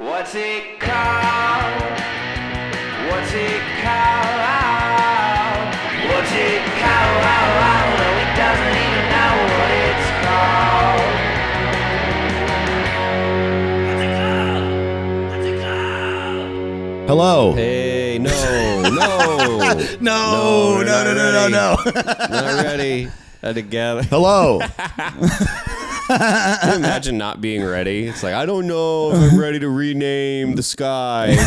What's it called? What's it called? What's it called? No, he doesn't even know what it's called. What's it called? What's it called? Hello. Hey, no. No. Not ready. Had to gather. Hello. Can you imagine not being ready? It's like, I don't know if I'm ready to rename the sky.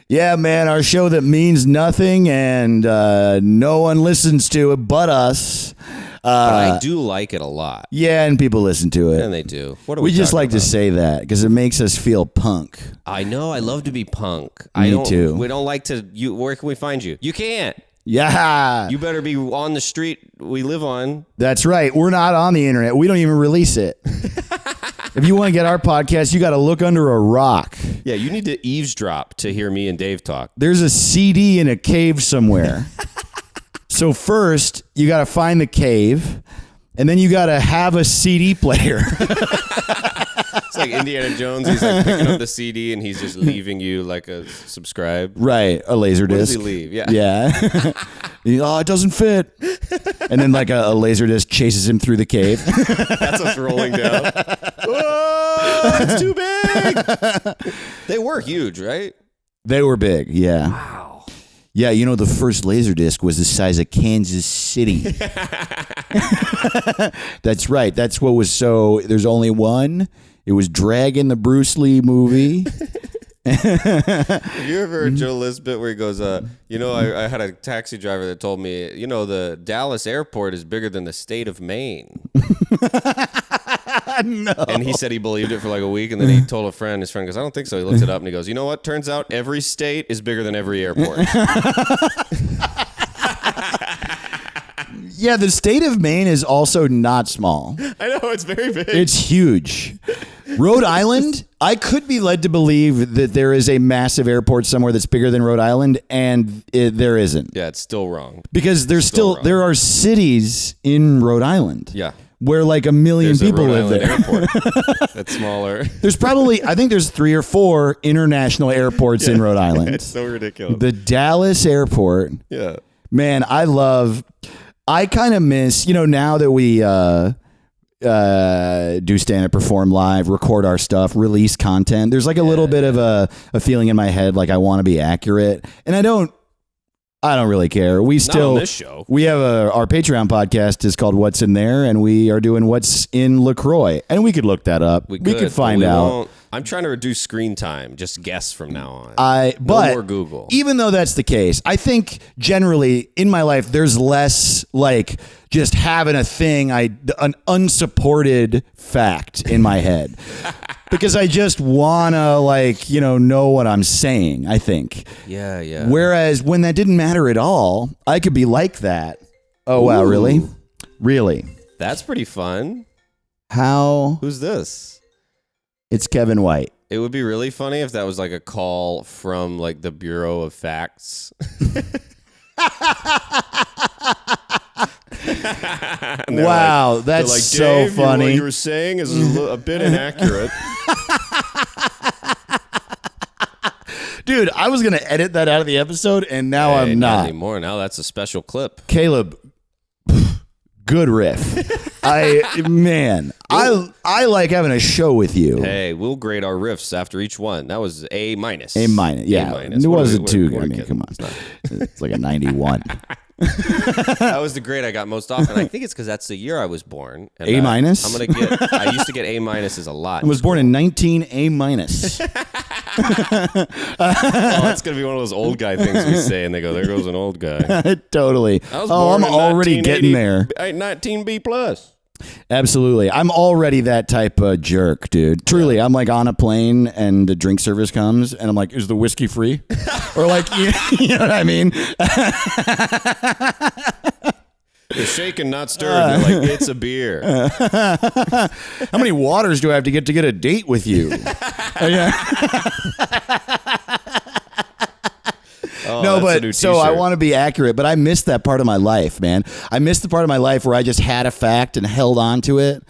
Yeah, man, our show that means nothing and no one listens to it but us. But I do like it a lot. Yeah, and people listen to it. And they do. What are we we just talking like about? to say that because it makes us feel punk. I know. I love to be punk. Me too. We don't like to. Where can we find you? You can't. Yeah. You better be on the street we live on. That's right. We're not on the internet. We don't even release it. If you want to get our podcast, you got to look under a rock. Yeah, you need to eavesdrop to hear me and Dave talk. There's a CD in a cave somewhere. So first, you got to find the cave, and then you got to have a CD player. It's like Indiana Jones. He's like picking up the CD and he's just leaving you like a subscribe. Right, a laser What does disc. he leave? Yeah. Yeah. Oh, it doesn't fit. And then like a laser disc chases him through the cave. That's us rolling down. Whoa, it's too big. They were huge, right? They were big, yeah. Wow. Yeah, you know, the first laser disc was the size of Kansas City. That's right. That's what was so, there's only one. It was Dragon, the Bruce Lee movie. Have you ever heard Joe List bit where he goes, I had a taxi driver that told me, the Dallas airport is bigger than the state of Maine. No. And he said he believed it for like a week, and then he told a friend. His friend goes, I don't think so. He looked it up, and he goes, you know what? Turns out every state is bigger than every airport. Yeah, the state of Maine is also not small. I know, it's very big. It's huge. Rhode Island, I could be led to believe that there is a massive airport somewhere that's bigger than Rhode Island, and there isn't. Yeah, it's still wrong. Because there's Still wrong. there are cities in Rhode Island. Yeah. Where like a million There's people a Rhode live Island there. airport that's smaller. There's probably, I think there's 3 or 4 international airports in Rhode Island. It's so ridiculous. The Dallas airport, Yeah. man, I kind of miss, now that we do stand up, perform live, record our stuff, release content. There's like a little bit of a feeling in my head like I want to be accurate, and I don't really care. We Not on this show. We have our Patreon podcast is called What's in There, and we are doing What's in LaCroix, and we could look that up. We could find but we out. won't. I'm trying to reduce screen time. Just guess from now on. But no more Google. Even though that's the case, I think generally in my life there's less like just having a thing, an unsupported fact in my head. Because I just wanna know what I'm saying, I think. Yeah, yeah. Whereas when that didn't matter at all, I could be like that. Oh wow, Ooh. really? Really? That's pretty fun. How? Who's this? It's Kevin White. It would be really funny if that was like a call from like the Bureau of Facts. Wow, that's like, so Dave, funny. What you were saying is a bit inaccurate. Dude, I was going to edit that out of the episode, and now I'm not. Anymore. Now that's a special clip. Caleb, good riff. I like having a show with you. Hey, we'll grade our riffs after each one. That was A-. A minus, yeah. It wasn't too good. I mean, come on. It's like a 91. That was the grade I got most often. I think it's because that's the year I was born. And A minus? I used to get A minuses a lot. I was born in 19 A minus. Oh, that's going to be one of those old guy things we say, and they go, there goes an old guy. Totally. I was I'm born in already getting there. 19B plus. Absolutely. I'm already that type of jerk, dude. Truly, I'm like on a plane and the drink service comes and I'm like, is the whiskey free? Or like, you know what I mean? You're shaken, not stirred. You're like, it's a beer. How many waters do I have to get a date with you? Oh, no, that's a new but so I t-shirt. want to be accurate, but I missed that part of my life, man. I missed the part of my life where I just had a fact and held on to it.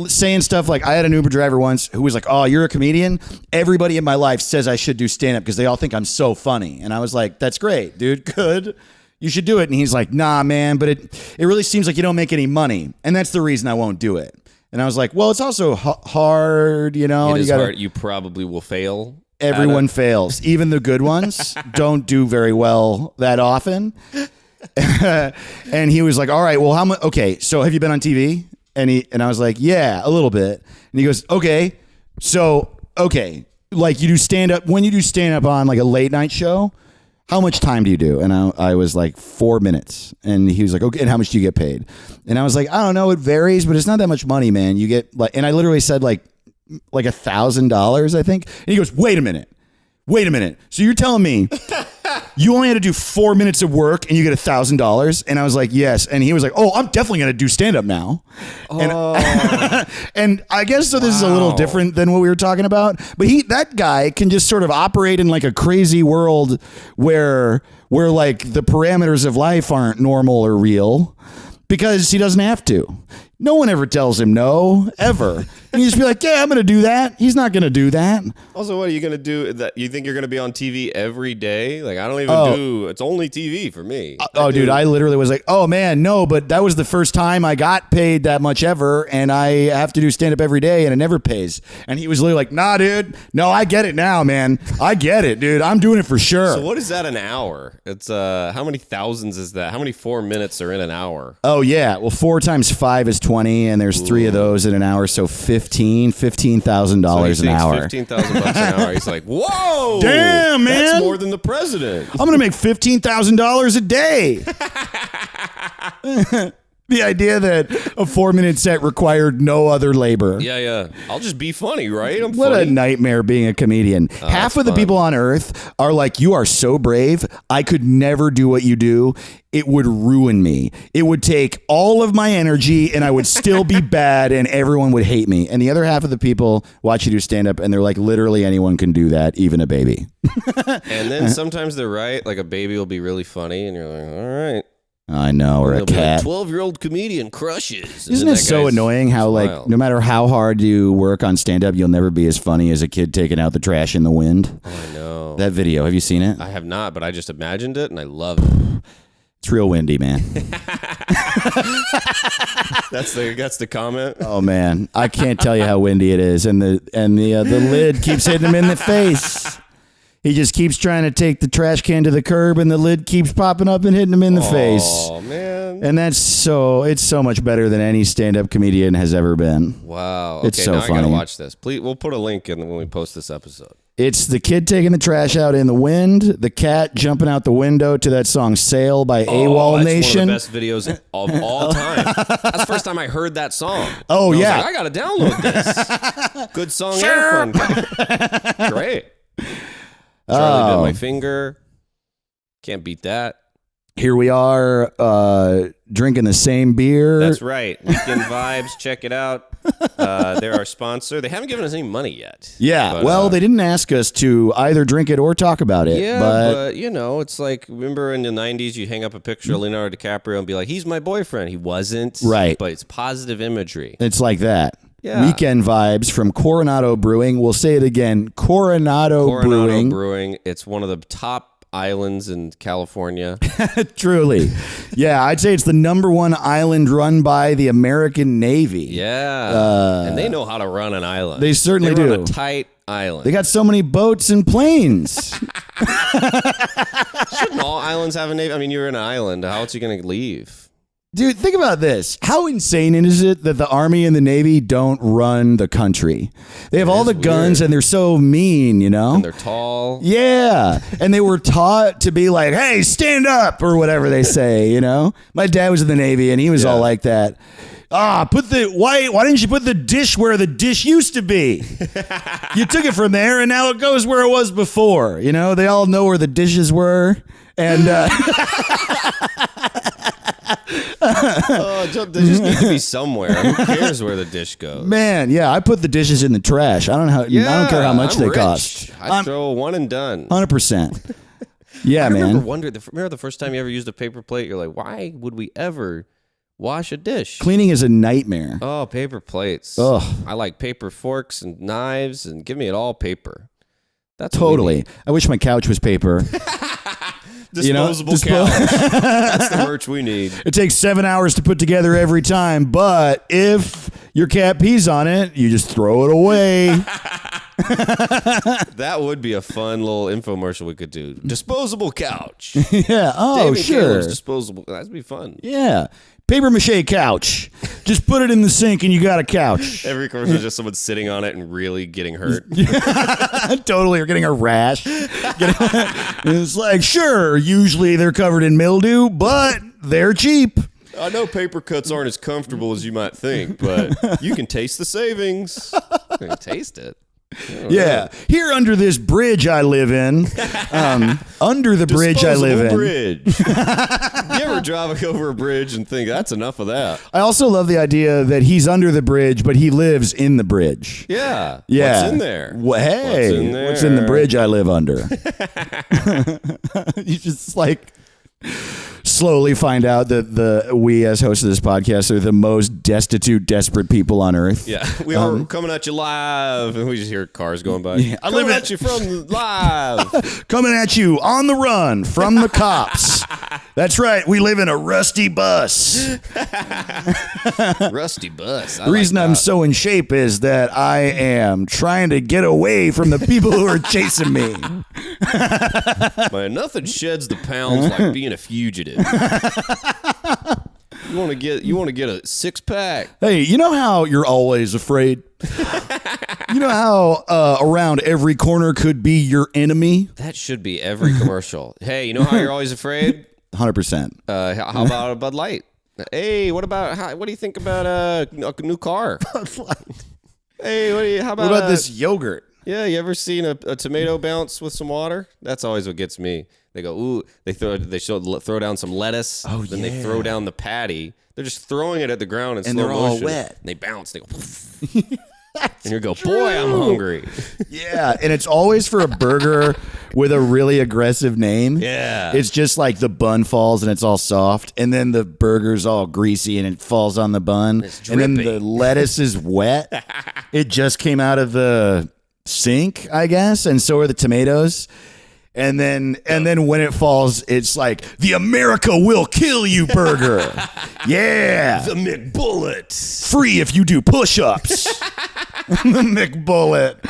saying stuff like I had an Uber driver once who was like, "Oh, you're a comedian. Everybody in my life says I should do stand up because they all think I'm so funny." And I was like, "That's great, dude. Good. You should do it." And he's like, "Nah, man, but it really seems like you don't make any money, and that's the reason I won't do it." And I was like, "Well, it's also hard, you know. It is you gotta, hard. You probably will fail. Everyone fails. Even the good ones don't do very well that often." And he was like, "All right, well, how much? Okay, so have you been on TV?" And I was like, "Yeah, a little bit." And he goes, "Okay, so like you do stand up when you do stand up on like a late night show. How much time do you do?" And I was like 4 minutes. And he was like, "Okay, and how much do you get paid?" And I was like, "I don't know, it varies, but it's not that much money, man. You get like," and I literally said like $1,000, I think. And he goes, wait a minute. So you're telling me you only had to do 4 minutes of work and you get $1,000?" And I was like, "Yes." And he was like, "Oh, I'm definitely going to do stand up now." And I guess so. This is a little different than what we were talking about, but that guy can just sort of operate in like a crazy world where like the parameters of life aren't normal or real because he doesn't have to. No one ever tells him no, ever. And you just be like, "Yeah, I'm going to do that." He's not going to do that. Also, what are you going to do? That you think you're going to be on TV every day? Like, I don't even do. It's only TV for me. Dude, I literally was like, "Oh man, no!" But that was the first time I got paid that much ever, and I have to do stand up every day, and it never pays. And he was literally like, "Nah, dude. No, I get it now, man. I get it, dude. I'm doing it for sure." So what is that an hour? It's how many thousands is that? How many 4 minutes are in an hour? Oh yeah, well 4 times 5 is 20, and there's 3 of those in an hour, so $15,000 an hour. $15,000 an hour. He's like, "Whoa, damn, man, that's more than the president." I'm gonna make $15,000 a day. The idea that a 4-minute set required no other labor. Yeah. I'll just be funny, right? What a nightmare being a comedian. Half of the people on earth are like, "You are so brave. I could never do what you do. It would ruin me. It would take all of my energy and I would still be bad and everyone would hate me." And the other half of the people watch you do stand up and they're like, "Literally anyone can do that, even a baby." And then sometimes they're right. Like a baby will be really funny and you're like, "All right." I know, or a cat. 12-year-old comedian crushes. Isn't it so annoying how, like, no matter how hard you work on stand-up, you'll never be as funny as a kid taking out the trash in the wind? Oh, I know. That video, have you seen it? I have not, but I just imagined it, and I love it. It's real windy, man. That's the comment. Oh man, I can't tell you how windy it is, and the lid keeps hitting him in the face. He just keeps trying to take the trash can to the curb, and the lid keeps popping up and hitting him in the face. Oh, man. And it's so much better than any stand-up comedian has ever been. Wow. It's okay, so now funny. I gotta watch this. Please, we'll put a link in when we post this episode. It's the kid taking the trash out in the wind, the cat jumping out the window to that song "Sail" by AWOL Nation. That's one of the best videos of all time. That's the first time I heard that song. Oh, and yeah. I gotta download this. Good song and fun. Great. Charlie bit my finger. Can't beat that. Here we are drinking the same beer. That's right. Weekend Vibes. Check it out. They're our sponsor. They haven't given us any money yet. Yeah. But, well, they didn't ask us to either drink it or talk about it. Yeah, but you know, it's like, remember in the 90s, you hang up a picture of Leonardo DiCaprio and be like, "He's my boyfriend." He wasn't. Right. But it's positive imagery. It's like that. Yeah. Weekend Vibes from Coronado Brewing. We'll say it again. Coronado Brewing. It's one of the top islands in California. Truly. Yeah, I'd say it's the #1 island run by the American Navy. Yeah. And they know how to run an island. They certainly do. do. A tight island. They got so many boats and planes. Shouldn't all islands have a navy? I mean, you're in an island. How else are you going to leave? Dude, think about this. How insane is it that the Army and the Navy don't run the country? They have all the guns and they're so mean, you know? And they're tall. Yeah. And they were taught to be like, "Hey, stand up," or whatever they say, you know? My dad was in the Navy and he was all like that. Why didn't you put the dish where the dish used to be? You took it from there and now it goes where it was before. You know, they all know where the dishes were. And They just need to be somewhere. Who cares where the dish goes? Man, yeah, I put the dishes in the trash. I don't care how much they rich. cost. I throw one and done. 100%. Yeah, I remember man. remember the first time you ever used a paper plate? You're like, why would we ever wash a dish. Cleaning is a nightmare. Oh, paper plates. Ugh. I like paper forks and knives, and give me it all paper. That's Totally. I wish my couch was paper. disposable couch. That's the merch we need. It takes 7 hours to put together every time, but if your cat pees on it, you just throw it away. That would be a fun little infomercial we could do. Disposable couch. Yeah. Oh, David sure. Caleb's disposable. That'd be fun. Yeah. Paper mache couch. Just put it in the sink and you got a couch. Every commercial is just someone sitting on it and really getting hurt. Totally. Or getting a rash. It's like, sure, usually they're covered in mildew, but they're cheap. I know paper cuts aren't as comfortable as you might think, but you can taste the savings. You can taste it. Yeah. Here under this bridge I live in, under the bridge I live in. Bridge. You ever drive over a bridge and think that's enough of that? I also love the idea that he's under the bridge, but he lives in the bridge. Yeah. Yeah. What's in there? Hey, what's in the bridge I live under? You just like slowly find out that we as hosts of this podcast are the most destitute, desperate people on earth. Yeah, we are coming at you live, and we just hear cars going by. Yeah, I live coming at you from live. Coming at you on the run from the cops. That's right. We live in a rusty bus. Rusty bus. The reason I'm so in shape is that I am trying to get away from the people who are chasing me. Man, nothing sheds the pounds like being a fugitive. You want to get a 6-pack. Hey, you know how you're always afraid? You know how around every corner could be your enemy? That should be every commercial. Hey, you know how you're always afraid? 100%. How about a Bud Light? Hey, what do you think about a new car? Hey, how about What about this yogurt? Yeah, you ever seen a tomato bounce with some water? That's always what gets me. They go, ooh, they throw down some lettuce. Oh, then yeah. they throw down the patty. They're just throwing it at the ground in And slow they're all motion. wet. And they bounce. They go, and you go, boy, I'm hungry. Yeah, and it's always for a burger with a really aggressive name. Yeah. It's just like the bun falls and it's all soft, and then the burger's all greasy and it falls on the bun. And then the lettuce is wet. It just came out of the sink, I guess, and so are the tomatoes. And then when it falls, it's like the America will kill you burger. Yeah. The McBullet. Free if you do push-ups. The McBullet.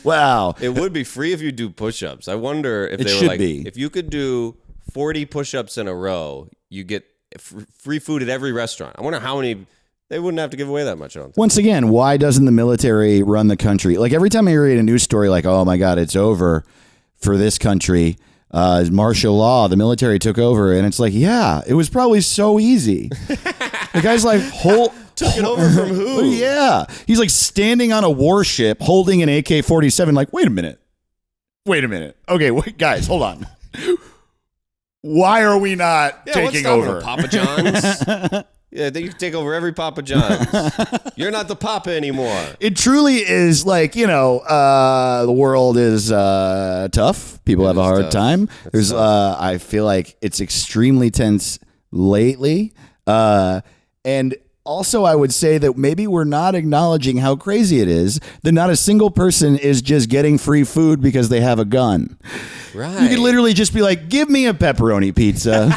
Wow. It would be free if you do push-ups. I wonder if It they were should like, be. if you could do 40 push-ups in a row, you get free food at every restaurant. I wonder how many. They wouldn't have to give away that much, I don't think. Once again, why doesn't the military run the country? Like every time I read a news story like, oh my God, it's over for this country, martial law, the military took over. And it's like, yeah, it was probably so easy. The guy's like, Took it over from who? Yeah. He's like standing on a warship holding an AK-47 like, wait a minute. Okay, wait, guys, hold on. Why are we not taking over? Papa John's? Yeah, you can take over every Papa John's. You're not the Papa anymore. It truly is like, the world is tough. People have a hard time. There's, I feel like it's extremely tense lately. And also, I would say that maybe we're not acknowledging how crazy it is that not a single person is just getting free food because they have a gun. Right. You could literally just be like, give me a pepperoni pizza.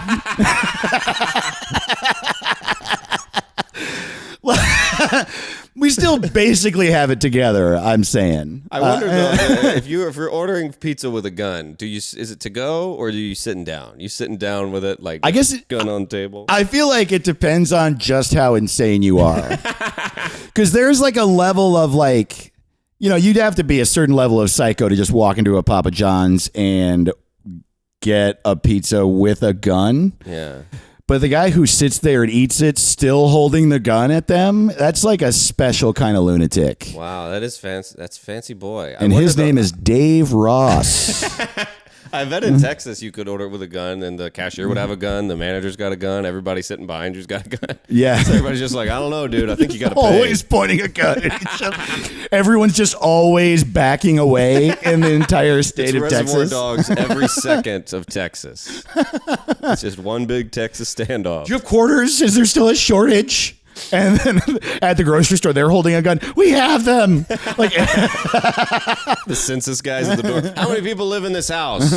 We still basically have it together, I'm saying. I wonder though, if you're ordering pizza with a gun, is it to go or are you sitting down? You sitting down with it like I guess gun on table? I feel like it depends on just how insane you are. Because there's like a level of like, you'd have to be a certain level of psycho to just walk into a Papa John's and get a pizza with a gun. Yeah. But the guy who sits there and eats it still holding the gun at them, that's like a special kind of lunatic. Wow, that is fancy. That's fancy boy. And his name is Dave Ross. I bet in Texas you could order it with a gun, and the cashier would have a gun, the manager's got a gun, everybody sitting behind you's got a gun. Yeah. So everybody's just like, I don't know, dude. I think you got to pay. Always pointing a gun at each other. Everyone's just always backing away in the entire state It's of Reservoir Texas. Dogs every second of Texas. It's just one big Texas standoff. Do you have quarters? Is there still a shortage? And then at the grocery store, they're holding a gun. We have them. Like The census guys at the door. How many people live in this house?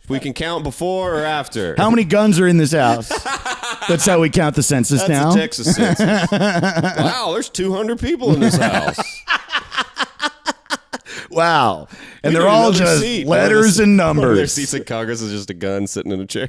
We can count before or after. how many guns are in this house? That's how we count the census That's now. the Texas census. Wow, there's 200 people in this house. Wow. And We they're need all another just seat. letters and One of their numbers. seats in Congress is just a gun sitting in a chair.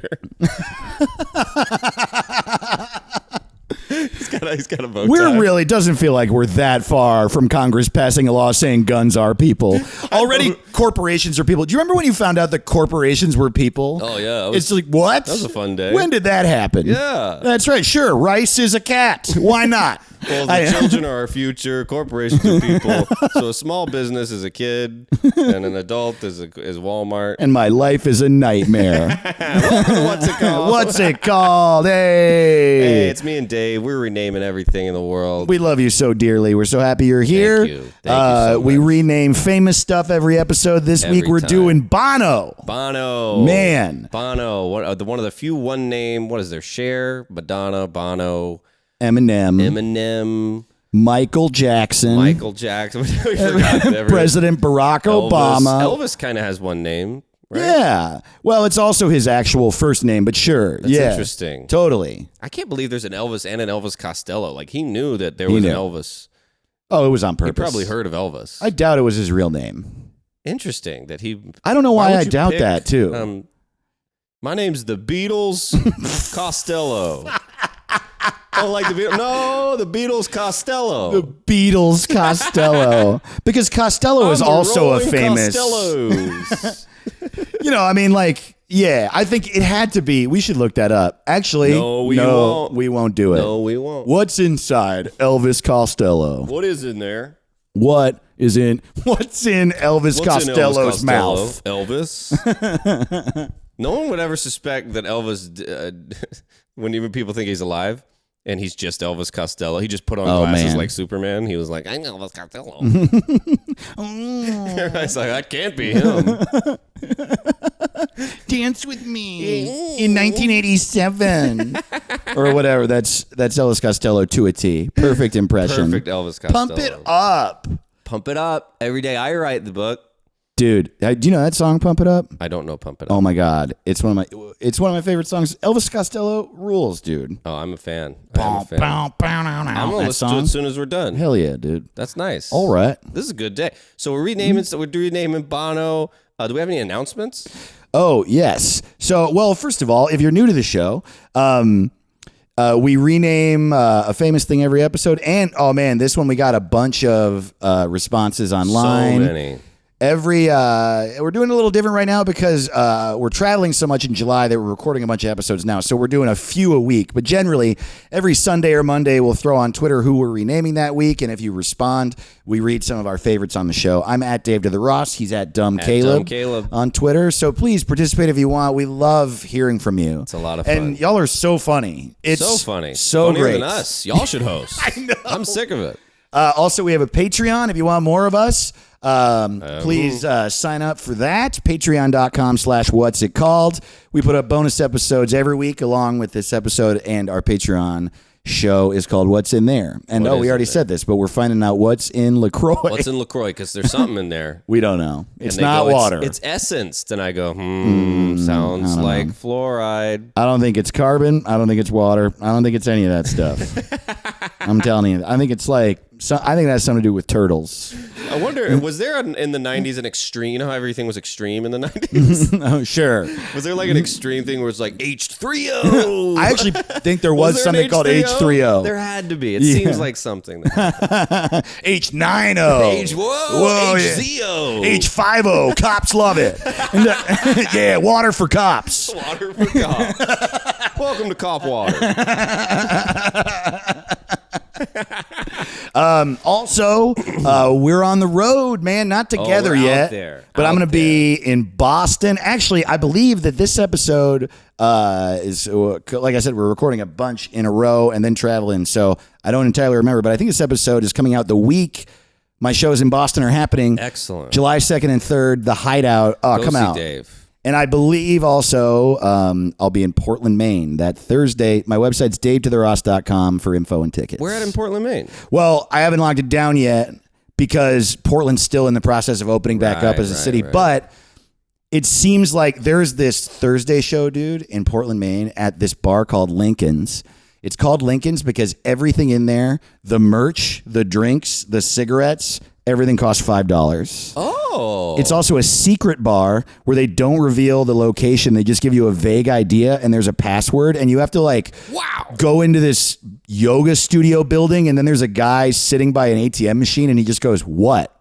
He's got a bow tie. We're really doesn't feel like we're that far from Congress passing a law saying guns are people. Already corporations are people. Do you remember when you found out that corporations were people? Oh, yeah. It's like, what? That was a fun day. When did that happen? Yeah. That's right. Sure. Rice is a cat. Why not? Well, the children are our future. Corporations are people. So a small business is a kid, and an adult is Walmart. And my life is a nightmare. What's it called? What's it called? Hey, Hey. it's me and Dave. We're renaming everything in the world. We love you so dearly. We're so happy you're here. you. Thank you so we much. rename famous stuff every episode. This Every week we're time. doing Bono. Bono. Man. Bono. One of the few one name. What is there? Cher, Madonna, Bono, Eminem. Eminem, Michael Jackson. Michael Jackson. We forgot every- President Barack Obama. Elvis kind of has one name, right? Yeah. Well, it's also his actual first name, but sure. That's yeah. interesting. Totally. I can't believe there's an Elvis and an Elvis Costello. Like, he knew that there was an knew. Elvis. Oh, it was on He purpose. probably heard of Elvis. I doubt it was his real name. Interesting that he. I don't know why would I you doubt pick, that, too. My name's the Beatles Costello. Oh, like the Beatles? No, the Beatles Costello. The Beatles Costello. Because Costello is I'm the also a Rolling famous. Costellos. You know, I mean, like, yeah, I think it had to be. We should look that up. Actually, No, we won't. we won't do it. No, we won't. What's inside Elvis Costello? What is in there? What's in Elvis What's in Costello's Elvis mouth? Costello? Elvis. No one would ever suspect that Elvis, when even people think he's alive, and he's just Elvis Costello. He just put on glasses man. like Superman. He was like, I'm Elvis Costello. Everybody's like, that can't be him. Dance with me in 1987 or whatever. That's Elvis Costello to a T. Perfect impression. Perfect Elvis Costello. Pump it up, Pump it up. Every day I write the book. dude. Do you know that song? Pump it up. I don't know Pump It Up. Oh my God, it's one of my favorite songs. Elvis Costello rules, dude. Oh, I'm a fan. I'm going to I'm listen to it as soon as we're done. Hell yeah, dude. That's nice. All right. This is a good day. So we're renaming. So we're renaming Bono. Do we have any announcements? Oh yes. So well, first of all, if you're new to the show, we rename a famous thing every episode, and oh man, this one we got a bunch of responses online. So many. We're doing a little different right now because we're traveling so much in July that we're recording a bunch of episodes now. So we're doing a few a week, but generally every Sunday or Monday we'll throw on Twitter who we're renaming that week, and if you respond, we read some of our favorites on the show. I'm at Dave to the Ross. He's at Dumb Caleb on Twitter. So please participate if you want. We love hearing from you. It's a lot of fun. And y'all are so funny. It's so funny. So Funnier great. than us. Y'all should host. I know. I'm sick of it. Also, we have a Patreon if you want more of us. Please sign up for that. Patreon.com/what's it called. We put up bonus episodes every week along with this episode, and our Patreon show is called What's in There. And What we is already in there? said this, but we're finding out what's in LaCroix. What's in LaCroix? Because there's something in there. We don't know. It's And they not go, water. It's essenced. And I go, sounds like fluoride. I don't think it's carbon. I don't think it's water. I don't think it's any of that stuff. I'm telling you. I think it's like, I think that has something to do with turtles. I wonder, was there in the 90s an extreme, you know how everything was extreme in the 90s? Oh, sure. Was there like an extreme thing where it's like H3O? I actually think there was there something an called H3O. There had to be. It Yeah. seems like something. That H90. Whoa, yeah. HZO. H50. Cops love it. And, yeah, water for cops. Water for cop. Welcome to Cop Water. Also, we're on the road, man. Not together we're out yet, there. but I'm Out going to be in Boston. Actually, I believe that this episode is, like I said, we're recording a bunch in a row and then traveling. So I don't entirely remember, but I think this episode is coming out the week my shows in Boston are happening. Excellent. July 2nd and 3rd, The Hideout. Go Come see out. Dave. And I believe also I'll be in Portland, Maine that Thursday. My website's davetotheross.com for info and tickets. Where at in Portland, Maine? Well, I haven't locked it down yet because Portland's still in the process of opening back up as a city. Right. But it seems like there's this Thursday show, dude, in Portland, Maine at this bar called Lincoln's. It's called Lincoln's because everything in there, the merch, the drinks, the cigarettes, everything costs $5. Oh. It's also a secret bar where they don't reveal the location. They just give you a vague idea and there's a password and you have to go into this yoga studio building and then there's a guy sitting by an ATM machine and he just goes, "What?"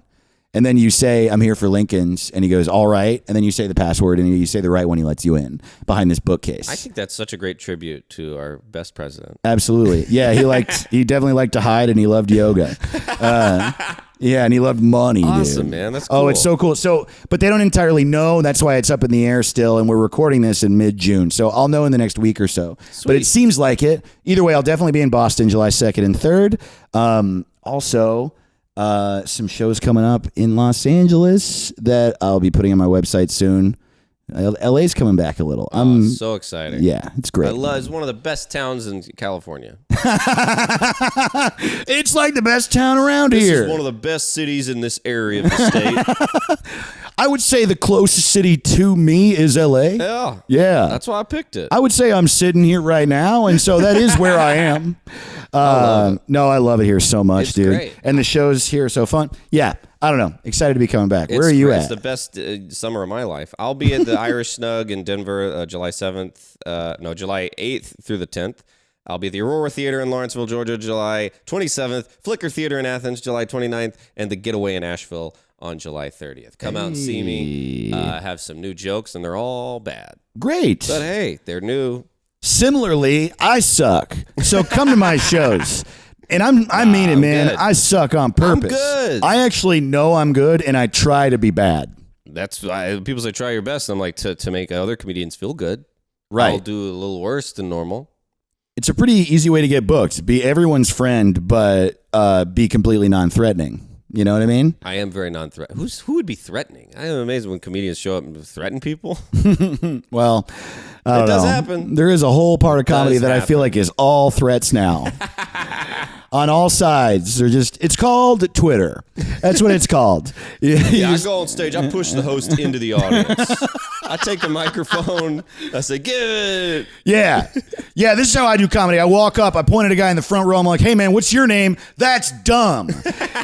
And then you say, "I'm here for Lincoln's." And he goes, "All right." And then you say the password and you say the right one. He lets you in behind this bookcase. I think that's such a great tribute to our best president. Absolutely. Yeah, he definitely liked to hide and he loved yoga. Yeah, and he loved money, Awesome, dude. man. That's cool. Oh, it's so cool. So, but they don't entirely know. That's why it's up in the air still, and we're recording this in mid-June. So I'll know in the next week or so. But it seems like it. Either way, I'll definitely be in Boston July 2nd and 3rd. Also, some shows coming up in Los Angeles that I'll be putting on my website soon. LA's coming back a little. I'm so exciting. Yeah, it's great. It's one of the best towns in California. It's like the best town around This here. is one of the best cities in this area of the state. I would say the closest city to me is LA. Yeah. Yeah. That's why I picked it. I would say I'm sitting here right now, and so that is where I am. No, I love it here so much, It's dude. great. And the shows here are so fun. Yeah, I don't know. Excited to be coming back. Where are you It's at? the best summer of my life. I'll be at the Irish Snug in Denver July 7th. July 8th through the 10th. I'll be at the Aurora Theater in Lawrenceville, Georgia, July 27th. Flicker Theater in Athens, July 29th. And the Getaway in Asheville on July 30th. Come out and see me. Have some new jokes, and they're all bad. Great. But hey, they're new. Similarly, I suck. So come to my shows. And I mean it, man. good. I suck on purpose. good. I actually know I'm good, and I try to be bad. That's why people say try your best. I'm like, to make other comedians feel good. Right. I'll do a little worse than normal. It's a pretty easy way to get booked. Be everyone's friend, but be completely non-threatening. You know what I mean? I am very non-threatening. Who would be threatening? I am amazed when comedians show up and threaten people. Well, I don't does know. happen. There is a whole part of comedy does that I feel happen. like is all threats now. On all sides. It's called Twitter. That's what it's called. Yeah, I go on stage. I push the host into the audience. I take the microphone. I say, "Get it." Yeah. Yeah, this is how I do comedy. I walk up, I point at a guy in the front row. I'm like, "Hey, man, what's your name?" "That's dumb.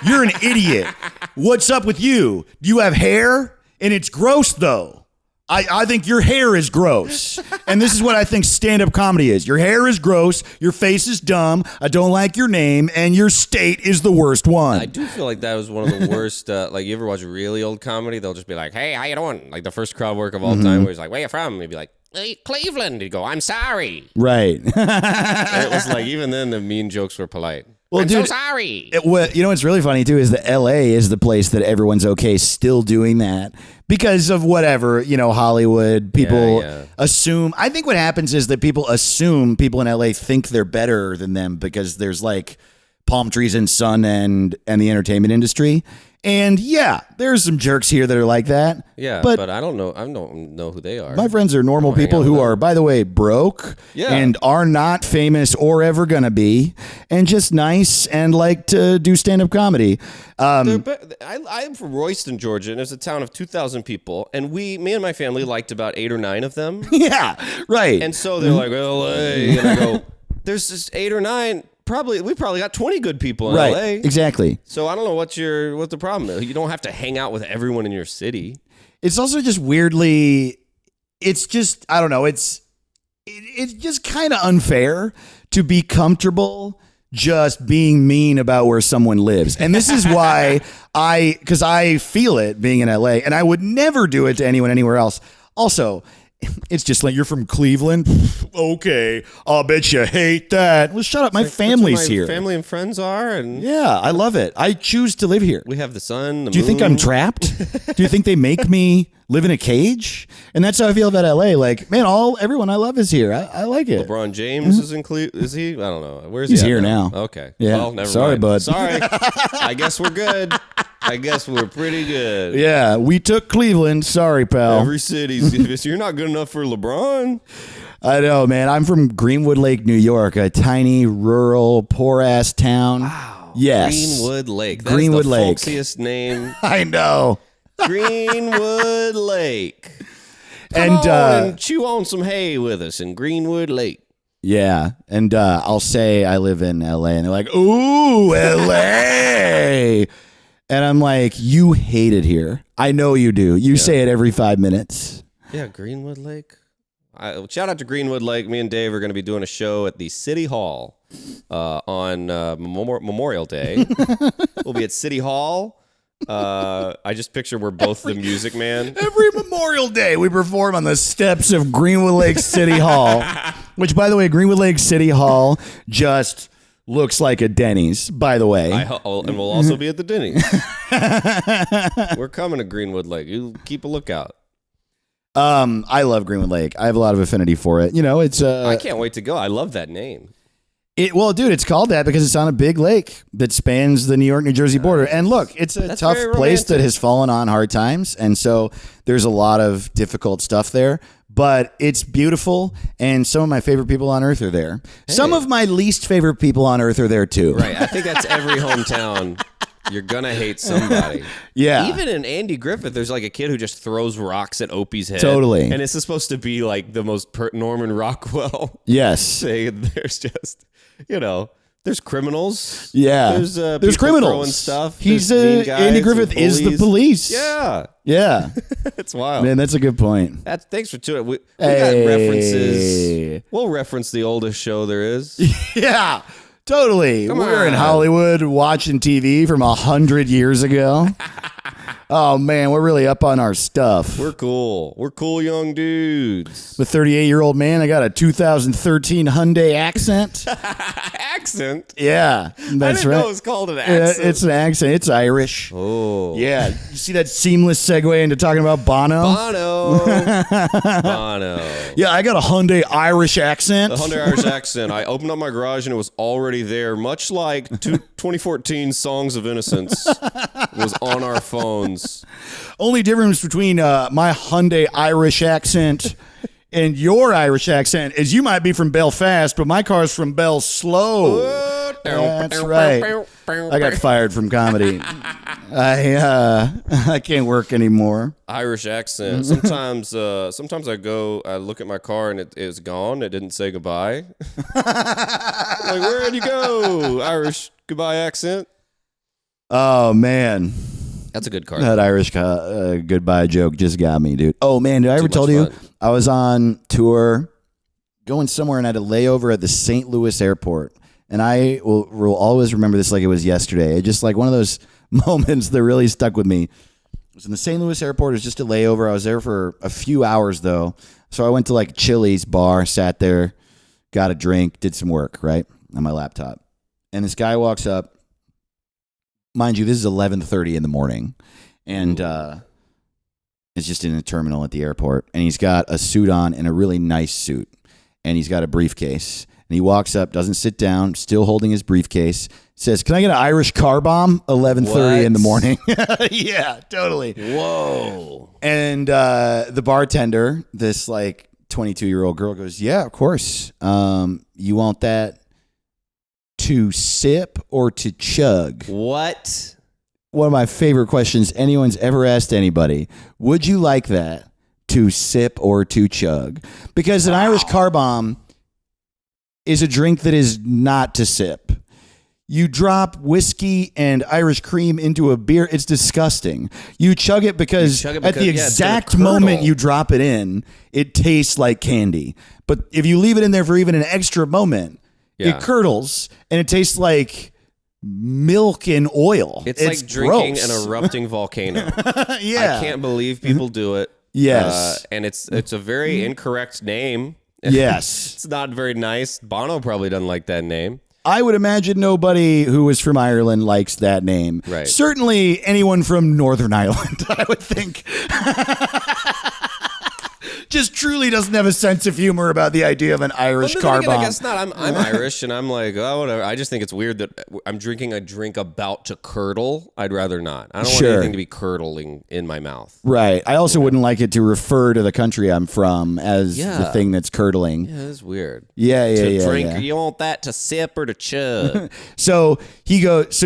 You're an idiot. What's up with you? Do you have hair?" "And it's gross, though. I think your hair is gross." And this is what I think stand-up comedy is. Your hair is gross. Your face is dumb. I don't like your name. And your state is the worst one. I do feel like that was one of the worst. Like, you ever watch really old comedy? They'll just be like, "Hey, how you doing?" Like the first crowd work of all time, where he's like, "Where you from?" And he'd be like, "Hey, Cleveland." He'd go, "I'm sorry." Right. And it was like, even then, the mean jokes were polite. Well, "I'm dude, so sorry." You know what's really funny too is that LA is the place that everyone's okay still doing that because of whatever, Hollywood. People assume. I think what happens is that people assume people in LA think they're better than them because there's like palm trees and sun and the entertainment industry. And yeah, there's some jerks here that are like that. Yeah, but I don't know. I don't know who they are. My friends are normal people who are, by the way, broke and are not famous or ever gonna be, and just nice and like to do stand-up comedy. I'm from Royston, Georgia, and it's a town of 2,000 people, and me and my family liked about 8 or 9 of them. Yeah, right. And so they're like, "LA," and I go, "There's just 8 or 9. We probably got 20 good people in LA." Exactly. So I don't know what the problem is. You don't have to hang out with everyone in your city. It's also just weirdly, it's just, I don't know, it's just kind of unfair to be comfortable just being mean about where someone lives. And this is why because I feel it being in LA, and I would never do it to anyone anywhere else. Also, It's just like, you're from Cleveland? Okay, I'll bet you hate that. Well, shut up. My family's That's where here. my family and friends are, and Yeah, I love it. I choose to live here. we have the sun, the Do you think moon. I'm trapped? Do you think they make me live in a cage? And that's how I feel about LA. Like, man, everyone I love is here. I like it. LeBron James is in Cleveland. Is he? I don't know. Where's He's he at here now. Okay. Yeah. Well, never Sorry, mind. bud. Sorry. I guess we're good. I guess we're pretty good. Yeah, we took Cleveland. Sorry, pal. Every city's. You're not good enough for LeBron. I know, man. I'm from Greenwood Lake, New York, a tiny, rural, poor-ass town. Wow. Yes. Greenwood Lake. That's Greenwood the Lake. folksiest name. I know. Greenwood Lake. And, Come on and chew on some hay with us in Greenwood Lake. yeah, and I'll say I live in LA, and they're like, ooh, LA. And I'm like, you hate it here. I know you do. You say it every 5 minutes. Yeah, Greenwood Lake. Shout out to Greenwood Lake. Me and Dave are going to be doing a show at the City Hall on Memorial Day. We'll be at City Hall. I just picture we're both the Music Man. Every Memorial Day, we perform on the steps of Greenwood Lake City Hall, which, by the way, Greenwood Lake City Hall just looks like a Denny's, by the way. And we'll also be at the Denny's. We're coming to Greenwood Lake. You keep a lookout. I love Greenwood Lake. I have a lot of affinity for it. You know, it's I can't wait to go. I love that name. well, dude, it's called that because it's on a big lake that spans the New York-New Jersey border. And look, it's a That's tough very place that romantic. has fallen on hard times. And so there's a lot of difficult stuff there. But it's beautiful, and some of my favorite people on earth are there. Some of my least favorite people on earth are there, too. Right. I think that's every hometown. You're going to hate somebody. Yeah. Even in Andy Griffith, there's like a kid who just throws rocks at Opie's head. Totally. And it's supposed to be like the most Norman Rockwell Yes. thing. There's just, there's criminals. Yeah. There's There's people criminals. throwing stuff. He's There's mean guys Andy and Griffith is the bullies. police. Yeah. Yeah. It's wild. Man, that's a good point. Thanks for tuning in. We Hey. got references. We'll reference the oldest show there is. Yeah. Totally. Come We're in on. Hollywood watching TV from 100 years ago. Oh, man, we're really up on our stuff. We're cool. We're cool young dudes. The 38-year-old man, I got a 2013 Hyundai accent. Accent? Yeah, that's I didn't right. know it was called an Yeah, accent. it's an accent. It's Irish. Oh. Yeah. You see that seamless segue into talking about Bono? Bono. Yeah, I got a Hyundai Irish accent. The Hyundai Irish accent. I opened up my garage and it was already there, much like 2014 Songs of Innocence was on our phones. Only difference between my Hyundai Irish accent and your Irish accent is you might be from Belfast, but my car's from Bell Slow. That's right. I got fired from comedy. I can't work anymore. Irish accent. Sometimes I look at my car and it's gone. It didn't say goodbye. Like, where'd you go? Irish goodbye accent. Oh man, That's a good car. that Irish goodbye joke just got me, dude. Oh man, did I ever much told you fun. I was on tour, going somewhere, and I had a layover at the St. Louis airport, and I will always remember this like it was yesterday. It's just like one of those moments that really stuck with me. I was in the St. Louis airport. It was just a layover. I was there for a few hours though, so I went to like Chili's bar, sat there, got a drink, did some work right on my laptop, and this guy walks up. Mind you, this is 11:30 in the morning, and it's just in a terminal at the airport, and he's got a suit on and a really nice suit, and he's got a briefcase, and he walks up, doesn't sit down, still holding his briefcase, says, "Can I get an Irish car bomb?" 11:30 in the morning. Yeah, totally. Whoa. And the bartender, this like 22-year-old girl, goes, "Yeah, of course. You want that to sip or to chug?" What? One of my favorite questions anyone's ever asked anybody. Would you like that to sip or to chug? Because an Irish car bomb is a drink that is not to sip. You drop whiskey and Irish cream into a beer. It's disgusting. You chug it because, You chug it at the because, yeah, it's gonna exact moment curdle. you drop it in, it tastes like candy. But if you leave it in there for even an extra moment, Yeah. it curdles and it tastes like milk and oil. It's like drinking gross. an erupting volcano. Yeah. I can't believe people do it. Yes. And it's a very incorrect name. Yes. It's not very nice. Bono probably doesn't like that name. I would imagine nobody who is from Ireland likes that name. Right. Certainly anyone from Northern Ireland, I would think. Just truly doesn't have a sense of humor about the idea of an Irish car bomb. I guess not. I'm Irish, and I'm like, oh, whatever. I just think it's weird that I'm drinking a drink about to curdle. I'd rather not. I don't want anything to be curdling in my mouth. Right. I also wouldn't like it to refer to the country I'm from as the thing that's curdling. Yeah, that's weird. Yeah. Drink. You want that to sip or to chug? So she goes,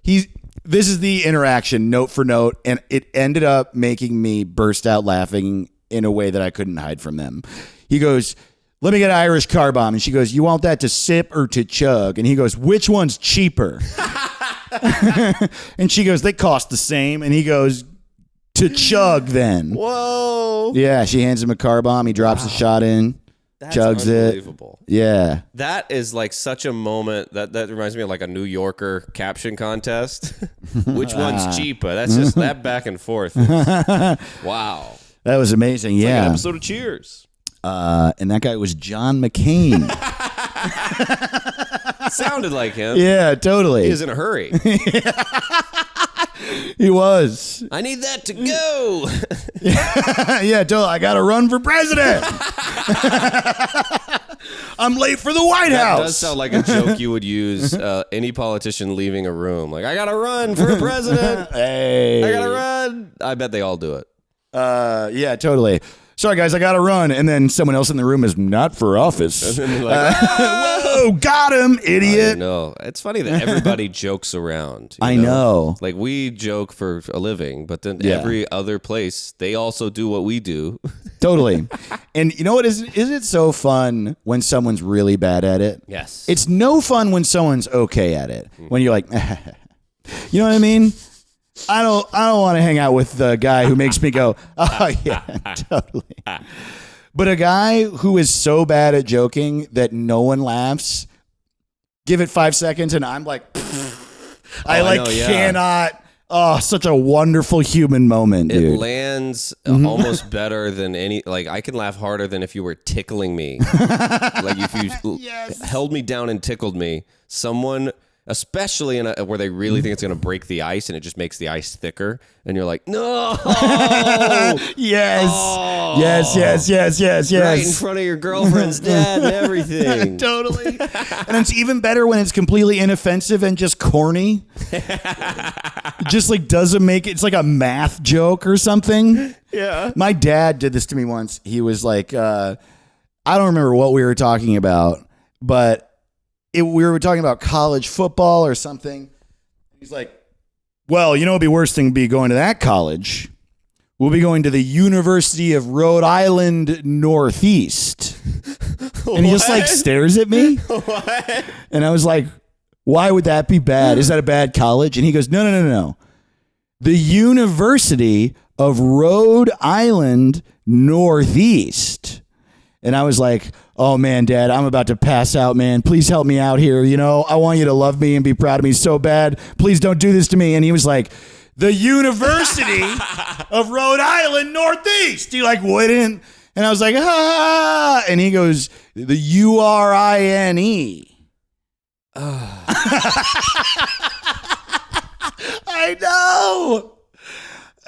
this is the interaction note for note, and it ended up making me burst out laughing in a way that I couldn't hide from them. He goes, let me get an Irish car bomb. And she goes, you want that to sip or to chug? And he goes, which one's cheaper? And she goes, they cost the same. And he goes, to chug then. Whoa. Yeah, she hands him a car bomb. He drops the shot in, That's chugs unbelievable. it. Yeah. That is like such a moment that reminds me of like a New Yorker caption contest. Which one's cheaper? That's just that back and forth. Wow. That was amazing. Like yeah. an episode of Cheers. And that guy was John McCain. Sounded like him. Yeah, totally. He was in a hurry. He was. I need that to go. Yeah, totally. I got to run for president. I'm late for the White House. That does sound like a joke you would use any politician leaving a room. Like, I got to run for president. Hey. I got to run. I bet they all do it. Yeah, totally. Sorry, guys, I got to run. And then someone else in the room is not for office. And then they're like, whoa, got him, idiot. No, it's funny that everybody jokes around. I know. Like, we joke for a living, but then Yeah. every other place, they also do what we do. Totally. And you know what? Is it so fun when someone's really bad at it? Yes. It's no fun when someone's okay at it. When you're like, you know what I mean? I don't want to hang out with the guy who makes me go, oh yeah, totally. But a guy who is so bad at joking that no one laughs, give it 5 seconds and I'm like, cannot. Oh, such a wonderful human moment, dude. It lands almost better than any. Like, I can laugh harder than if you were tickling me. Like, if you held me down and tickled me, someone, especially where they really think it's going to break the ice and it just makes the ice thicker, and you're like, no. Yes. Oh. Yes. Right in front of your girlfriend's dad and everything. Totally. And it's even better when it's completely inoffensive and just corny. Just like doesn't make it. It's like a math joke or something. Yeah. My dad did this to me once. He was like, I don't remember what we were talking about, but we were talking about college football or something. He's like, well, you know, it'd be worse thing to be going to that college. We'll be going to the University of Rhode Island Northeast. And he just like stares at me. What? And I was like, why would that be bad? Is that a bad college? And he goes, no. The University of Rhode Island Northeast. And I was like, oh man, Dad, I'm about to pass out, man. Please help me out here. You know, I want you to love me and be proud of me so bad. Please don't do this to me. And he was like, the University of Rhode Island Northeast. He like wouldn't. And I was like, ah. And he goes, the URINE. I know.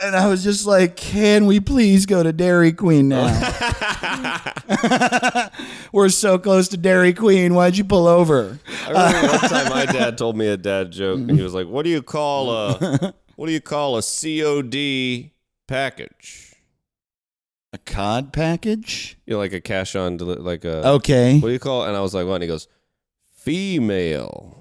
And I was just like, can we please go to Dairy Queen now? We're so close to Dairy Queen. Why'd you pull over? I remember one time my dad told me a dad joke, and he was like, what do you call a COD package? A COD package? You know, like a cash on, like a... Okay. What do you call it? And I was like, what? And he goes, female.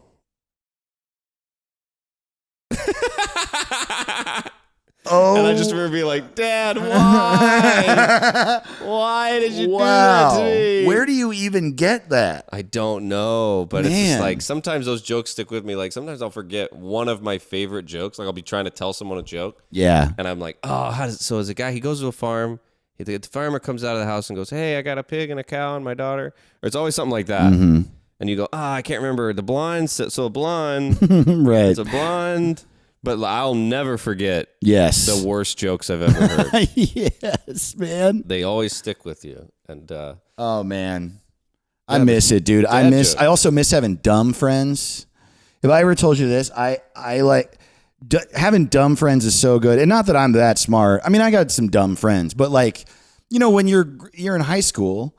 Oh. And I just remember being like, Dad, why? Why did you do that to me? Where do you even get that? I don't know, but it's just Man. like sometimes those jokes stick with me. Like sometimes I'll forget one of my favorite jokes. Like I'll be trying to tell someone a joke, Yeah. and I'm like, oh, so as a guy, he goes to a farm. The farmer comes out of the house and goes, hey, I got a pig and a cow and my daughter. Or it's always something like that. And you go, I can't remember the blonde. So a blonde, Right. it's a blonde But I'll never forget Yes. the worst jokes I've ever heard. Yes, man. They always stick with you. And Oh man, I miss it, dude. I also miss having dumb friends. If I ever told you this, I like having dumb friends is so good. And not that I'm that smart. I mean, I got some dumb friends, but like, you know, when you're in high school,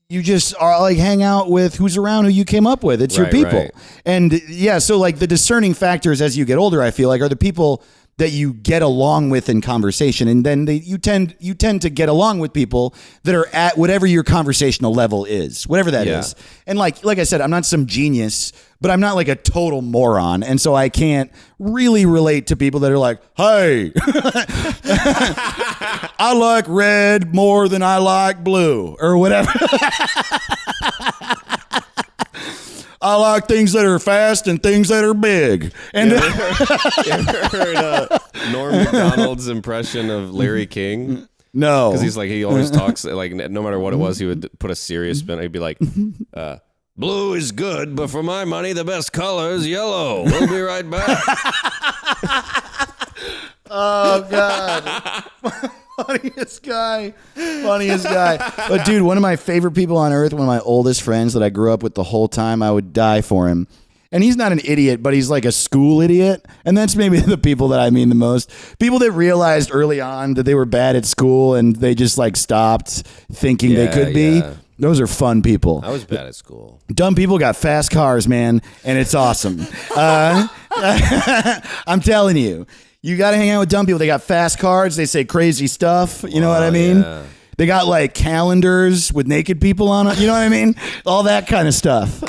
you just are like hang out with who's around, who you came up with. It's your people. Right. And yeah, so like the discerning factors as you get older, I feel like, are the people that you get along with in conversation. And then you tend to get along with people that are at whatever your conversational level is, whatever that is. And like I said, I'm not some genius, but I'm not like a total moron. And so I can't really relate to people that are like, hey, I like red more than I like blue or whatever. I like things that are fast and things that are big. And you ever heard Norm Macdonald's impression of Larry King? No. Because he's like, he always talks like, no matter what it was, he would put a serious spin. He'd be like, blue is good, but for my money, the best color is yellow. We'll be right back. Oh, God. Funniest guy. But dude, one of my favorite people on earth, one of my oldest friends that I grew up with the whole time, I would die for him. And he's not an idiot, but he's like a school idiot. And that's maybe the people that I mean the most. People that realized early on that they were bad at school and they just like stopped thinking they could be. Those are fun people. I was bad at school. Dumb people got fast cars, man, and it's awesome. I'm telling you. You got to hang out with dumb people. They got fast cars. They say crazy stuff. You know what I mean? Yeah. They got like calendars with naked people on it. You know what I mean? All that kind of stuff.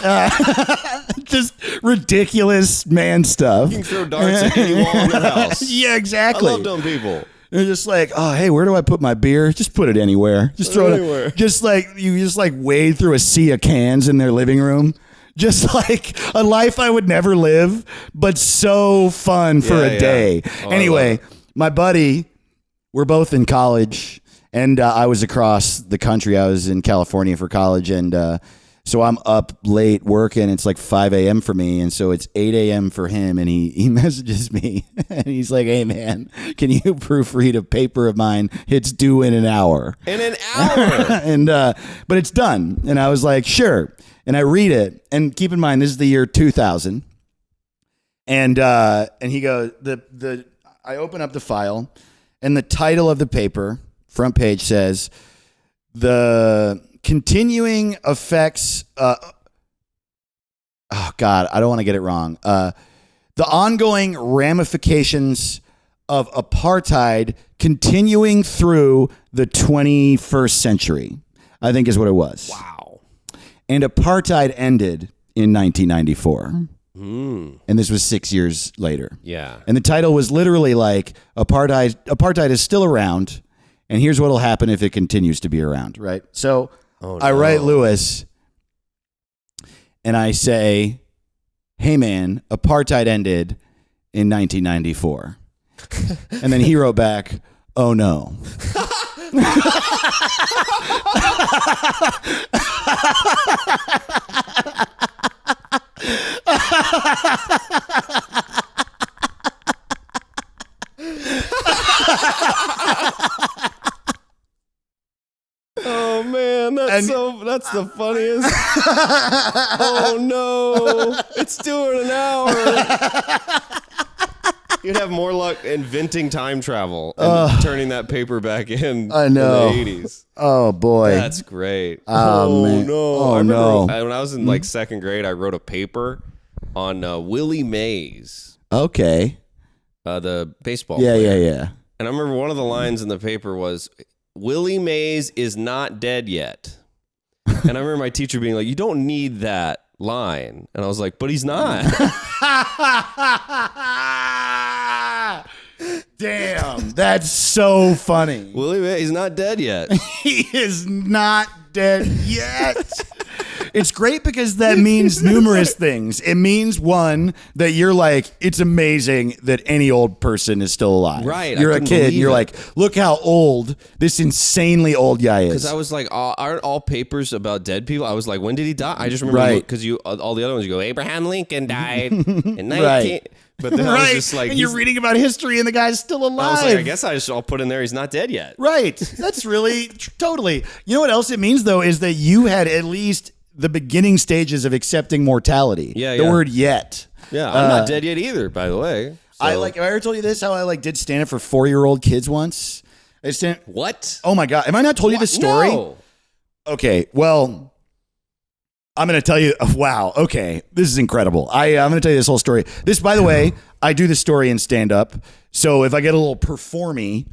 Just ridiculous man stuff. You can throw darts at any wall in the house. Yeah, exactly. I love dumb people. They're just like, oh, hey, where do I put my beer? Just put it anywhere. Just throw it anywhere. Just like you just like wade through a sea of cans in their living room. Just like a life I would never live, but so fun for a day. Oh, anyway, my buddy, we're both in college, and I was across the country. I was in California for college, and so I'm up late working. It's like 5 a.m. for me, and so it's 8 a.m. for him, and he messages me, and he's like, hey, man, can you proofread a paper of mine? It's due in an hour. In an hour? And but it's done. And I was like, sure. And I read it, and keep in mind, this is the year 2000. And he goes, I open up the file, and the title of the paper, front page, says, the continuing effects, oh God, I don't want to get it wrong. The ongoing ramifications of apartheid continuing through the 21st century, I think is what it was. Wow. And apartheid ended in 1994. And this was 6 years later. Yeah. And the title was literally like, apartheid is still around, and here's what will happen if it continues to be around, right? So I write Lewis, and I say, hey, man, apartheid ended in 1994. And then he wrote back, oh, no. Oh man, that's the funniest. Oh no, it's due in an hour. You'd have more luck inventing time travel and turning that paper back in. I know. In the 80s. Oh boy, that's great. Oh man. No. Oh no. When I was in like second grade, I wrote a paper on Willie Mays. Okay. The baseball player. Yeah. And I remember one of the lines in the paper was, Willie Mays is not dead yet. And I remember my teacher being like, you don't need that line. And I was like, but he's not. Damn, that's so funny. Willie Mays, he's not dead yet. He is not dead yet. It's great because that means numerous things. It means, one, that you're like, it's amazing that any old person is still alive. Right. You're a kid. And you're like, look how old this insanely old guy is. Because I was like, aren't all papers about dead people? I was like, when did he die? I just remember because all the other ones, you go, Abraham Lincoln died in 19... But then I was just like, and you're reading about history, and the guy's still alive. I was like, I guess I'll put in there he's not dead yet. Right. That's really totally. You know what else it means though is that you had at least the beginning stages of accepting mortality. Yeah, the yeah. word yet. Yeah, I'm not dead yet either, by the way. So. Have I ever told you this? How I did stand up for 4-year-old kids once. What? Oh my god! Have I not told you this story? No. Okay. Well, I'm going to tell you. Wow. Okay. This is incredible. I'm going to tell you this whole story. This, by the way, I do this story in stand up. So if I get a little performy,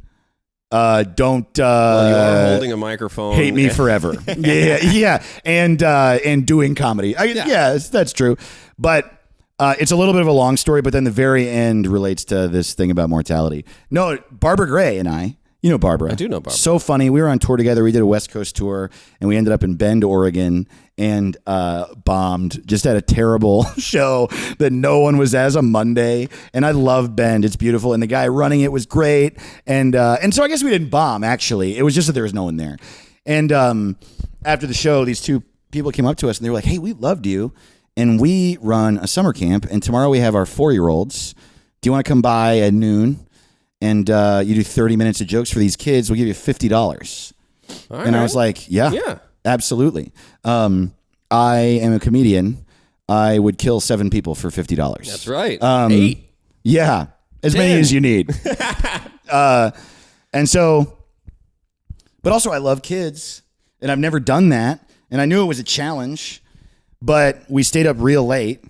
don't. Well, you are holding a microphone. Hate me forever. Yeah. And doing comedy. Yeah, that's true. But it's a little bit of a long story. But then the very end relates to this thing about mortality. No, Barbara Gray and I. You know Barbara. I do know Barbara. So funny. We were on tour together. We did a West Coast tour, and we ended up in Bend, Oregon, and bombed. Just had a terrible show that no one was as a Monday. And I love Bend. It's beautiful. And the guy running it was great. And so I guess we didn't bomb, actually. It was just that there was no one there. And after the show, these two people came up to us, and they were like, hey, we loved you. And we run a summer camp, and tomorrow we have our 4-year-olds. Do you want to come by at noon? And you do 30 minutes of jokes for these kids. We'll give you $50. And I was like, yeah, absolutely. I am a comedian. I would kill 7 people for $50. That's right. 8. Yeah, as 10. many as you need. And so, but also I love kids, and I've never done that. And I knew it was a challenge, but we stayed up real late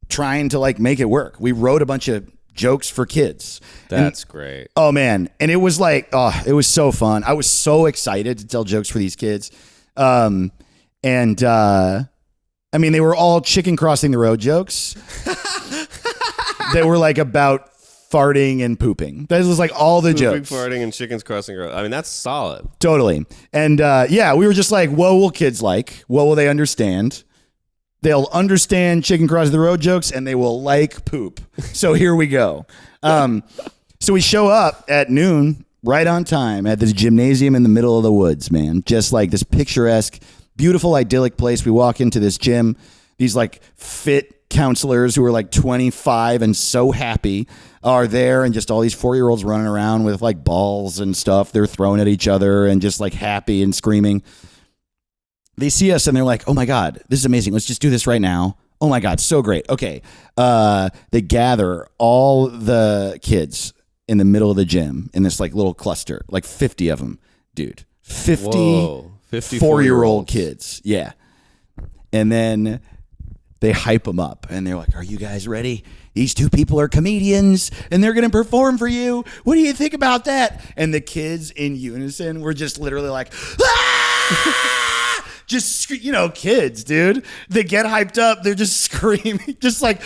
trying to make it work. We wrote a bunch of jokes for kids. That's great. Oh man. And it was it was so fun. I was so excited to tell jokes for these kids. I mean, they were all chicken crossing the road jokes. They were about farting and pooping. That was all the Pooping, jokes. farting, and chickens crossing the road. I mean, that's solid. Totally. And we were just what will kids like? What will they understand? They'll understand chicken crossing the road jokes, and they will like poop. So here we go. So we show up at noon, right on time, at this gymnasium in the middle of the woods, man. Just this picturesque, beautiful, idyllic place. We walk into this gym. These fit counselors who are 25 and so happy are there, and just all these 4-year-olds running around with balls and stuff they're throwing at each other and just happy and screaming. They see us and they're like, oh my God, this is amazing. Let's just do this right now. Oh my God, so great. Okay. They gather all the kids in the middle of the gym in this little cluster, 50 of them, dude. 50 4-year-old kids. Yeah. And then they hype them up and they're like, are you guys ready? These 2 people are comedians and they're going to perform for you. What do you think about that? And the kids in unison were just literally ah! Just, kids, dude. They get hyped up. They're just screaming, just yeah!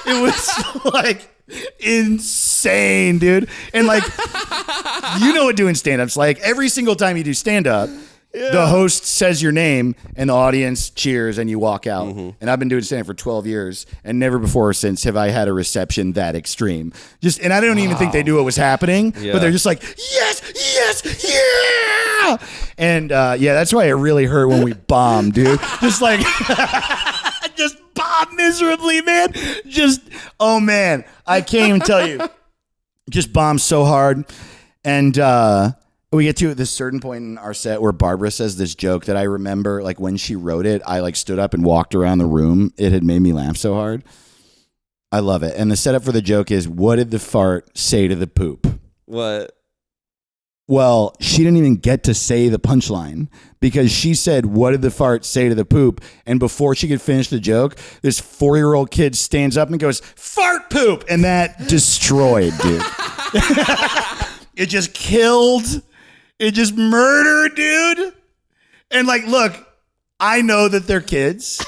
It was insane, dude. And you know what doing stand-up's like. Every single time you do stand-up, the host says your name and the audience cheers and you walk out. Mm-hmm. And I've been doing stand-up for 12 years and never before or since have I had a reception that extreme. And I don't even think they knew what was happening, but they're just yes, yeah. And that's why it really hurt when we bombed, dude. Just just bomb miserably, man. Oh man, I can't even tell you. Just bombed so hard. And we get to this certain point in our set where Barbara says this joke that I remember, when she wrote it, I stood up and walked around the room. It had made me laugh so hard. I love it. And the setup for the joke is, what did the fart say to the poop? What? Well, she didn't even get to say the punchline because she said, what did the fart say to the poop? And before she could finish the joke, this 4-year-old kid stands up and goes, fart poop. And that destroyed, dude. It just killed. It just murdered, dude. And look, I know that they're kids.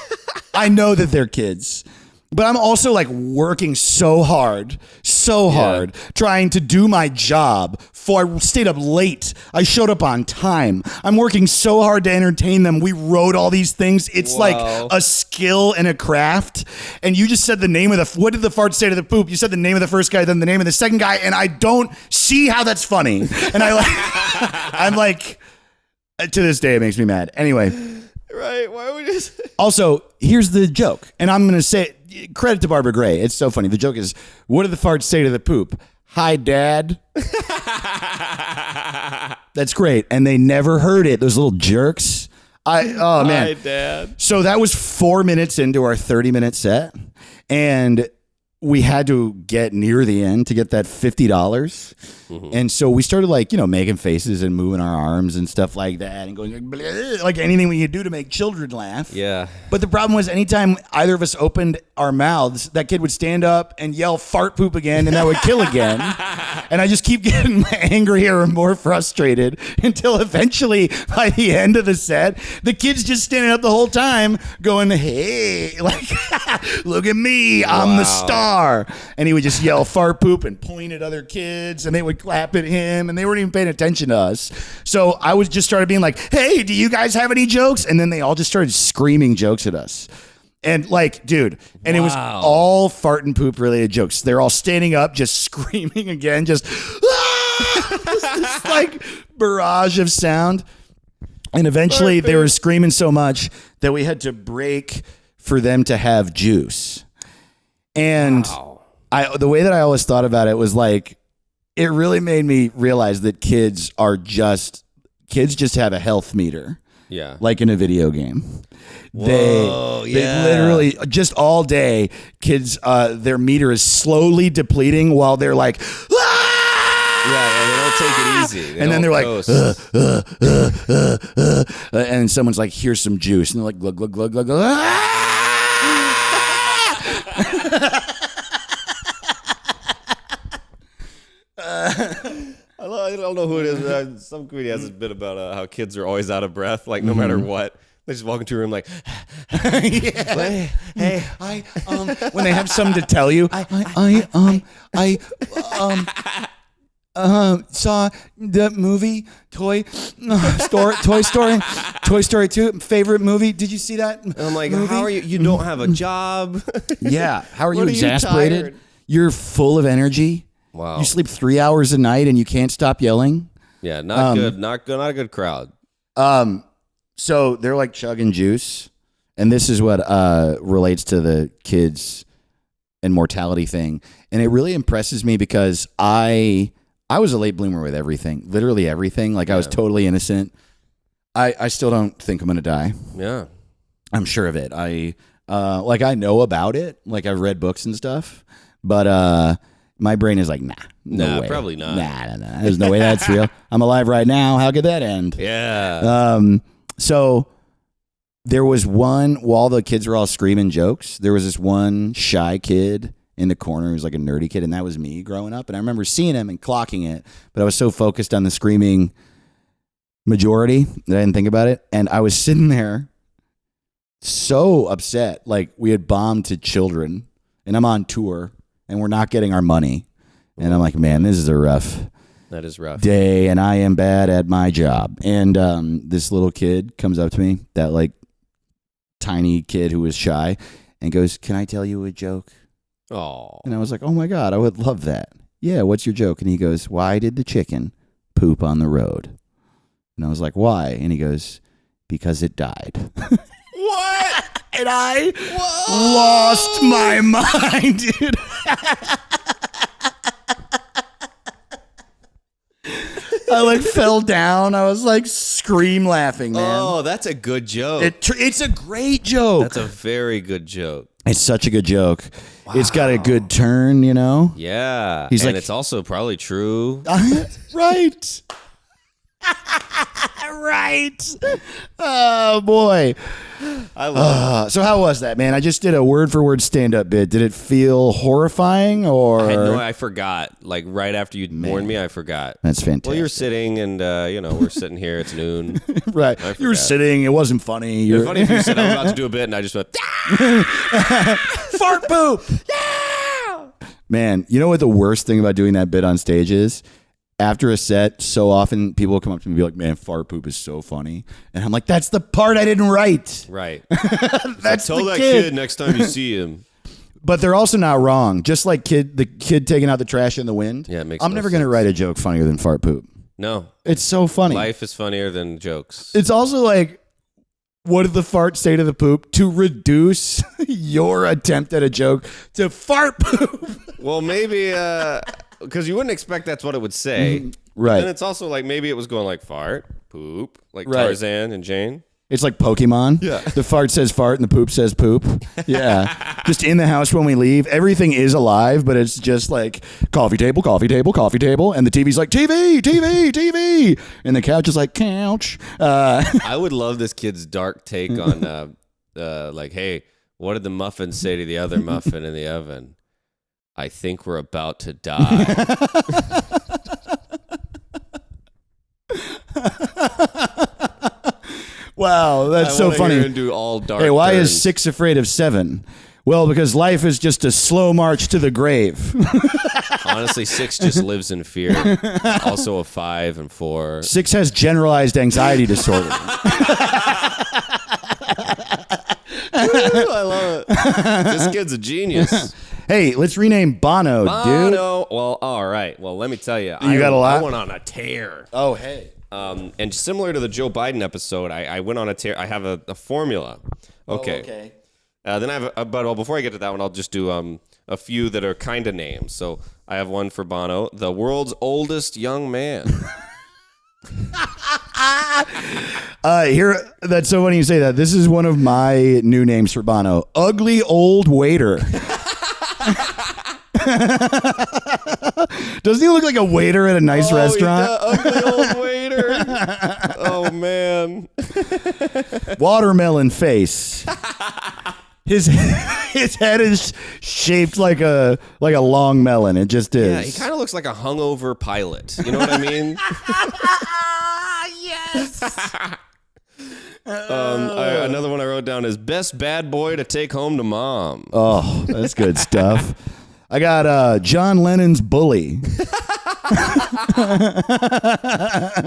But I'm also working so hard, trying to do my job. I stayed up late. I showed up on time. I'm working so hard to entertain them. We wrote all these things. It's a skill and a craft. And you just said the name of what did the fart say to the poop? You said the name of the first guy, then the name of the second guy. And I don't see how that's funny. And I'm to this day, it makes me mad. Anyway. Right. Why would you say? Also, here's the joke. And I'm going to say, credit to Barbara Gray. It's so funny. The joke is, what did the farts say to the poop? Hi, Dad. That's great. And they never heard it. Those little jerks. Oh, man. Hi, Dad. So that was 4 minutes into our 30-minute set. And we had to get near the end to get that $50. Mm-hmm. And so we started making faces and moving our arms and stuff like that and going like anything we could do to make children laugh. Yeah. But the problem was anytime either of us opened our mouths, that kid would stand up and yell fart poop again, and that would kill again. And I just keep getting angrier and more frustrated until eventually by the end of the set, the kid's just standing up the whole time going, hey, like, look at me, I'm the star. And he would just yell fart poop and point at other kids, and they would clap at him, and they weren't even paying attention to us. So I was just started being like, hey, do you guys have any jokes? And then they all just started screaming jokes at us. And like, dude, and it was all fart and poop related jokes. They're all standing up, just screaming again, just this like barrage of sound. And eventually they were screaming so much that we had to break for them to have juice. And the way that I always thought about it was like, it really made me realize that kids just have a health meter. Yeah. Like in a video game. Whoa, they literally just all day, kids, their meter is slowly depleting while they're like, Yeah, they don't take it easy. And then they're like, and someone's like, here's some juice. And they're like, glug, glug, glug, glug, glug. I don't know who it is. Some comedian has a bit about how kids are always out of breath, like no matter what. They just walk into a room like, hey, when they have something to tell you, I saw the movie Toy Story 2, favorite movie. Did you see that? And I'm like, movie? how are you? You don't have a job. Yeah. How are you What, are you exasperated? tired? You're full of energy. Wow. You sleep 3 hours a night and you can't stop yelling. Yeah, not good. Not a good crowd. So they're like chugging juice, and this is what relates to the kids and mortality thing. And it really impresses me because I was a late bloomer with everything, literally everything. Like I was totally innocent. I still don't think I'm gonna die. Yeah, I'm sure of it. I know about it. Like I've read books and stuff, but my brain is like, no way. Probably not. Nah. There's no way that's real. I'm alive right now. How could that end? Yeah. So there was one, while the kids were all screaming jokes, there was this one shy kid in the corner who was like a nerdy kid, and that was me growing up. And I remember seeing him and clocking it, but I was so focused on the screaming majority that I didn't think about it. And I was sitting there so upset, like we had bombed to children, and I'm on tour, and we're not getting our money. And I'm like, man, this is a rough day, and I am bad at my job. And this little kid comes up to me, that like tiny kid who was shy, and goes, can I tell you a joke? Oh. And I was like, oh my God, I would love that. Yeah, what's your joke? And he goes, why did the chicken poop on the road? And I was like, why? And he goes, because it died. What? And I lost my mind, dude. I like fell down. I was like scream laughing, man. Oh, that's a good joke. It's a great joke. That's a very good joke. It's such a good joke. Wow. It's got a good turn, you know? Yeah. He's and like, it's also probably true. Right. Right. Oh, boy. I love it. So how was that, man? I just did a word-for-word stand-up bit. Did it feel horrifying or? I forgot. Like right after you warned me, I forgot. That's fantastic. Well, you're sitting and, we're sitting here. It's noon. Right. You were sitting. It wasn't funny. It's funny if you said I'm about to do a bit and I just went, fart poop. Yeah. Man, you know what the worst thing about doing that bit on stage is? After a set, so often people will come up to me and be like, man, fart poop is so funny. And I'm like, that's the part I didn't write. Right. That's tell the that kid. kid next time you see him. But they're also not wrong. Just like the kid taking out the trash in the wind. Yeah, it makes I'm never going to write a joke funnier than fart poop. No. It's so funny. Life is funnier than jokes. It's also like, what did the fart say to the poop to reduce your attempt at a joke to fart poop? Well, maybe because you wouldn't expect that's what it would say. Right. And it's also like maybe it was going like fart, poop, like Right. Tarzan and Jane. It's like Pokemon. Yeah. The fart says fart and the poop says poop. Yeah. Just in the house when we leave, everything is alive, but it's just like coffee table, coffee table, coffee table. And the TV's like TV, TV, TV. And the couch is like couch. I would love this kid's dark take on like, hey, what did the muffin say to the other muffin in the oven? I think we're about to die. Wow, that's so funny. And do all dark Hey, why turns. is 6 afraid of 7? Well, because life is just a slow march to the grave. Honestly, 6 just lives in fear. Also a 5 and 4. 6 has generalized anxiety disorder. I love it. This kid's a genius. Hey, let's rename Bono, dude. Bono. Well, all right. Well, let me tell you. You got a lot? I went on a tear. Oh, hey. And similar to the Joe Biden episode, I went on a tear. I have a formula. Okay. Oh, okay. Then I have but before I get to that one, I'll just do a few that are kind of names. So I have one for Bono, the world's oldest young man. Here, that's so funny you say that. This is one of my new names for Bono. Ugly old waiter. Doesn't he look like a waiter at a nice restaurant? Ugly old waiter. Oh man. Watermelon face. His head is shaped like a long melon. It just is. Yeah, he kind of looks like a hungover pilot. You know what I mean? Yes. Another one I wrote down is best bad boy to take home to mom. Oh, that's good stuff. I got John Lennon's bully.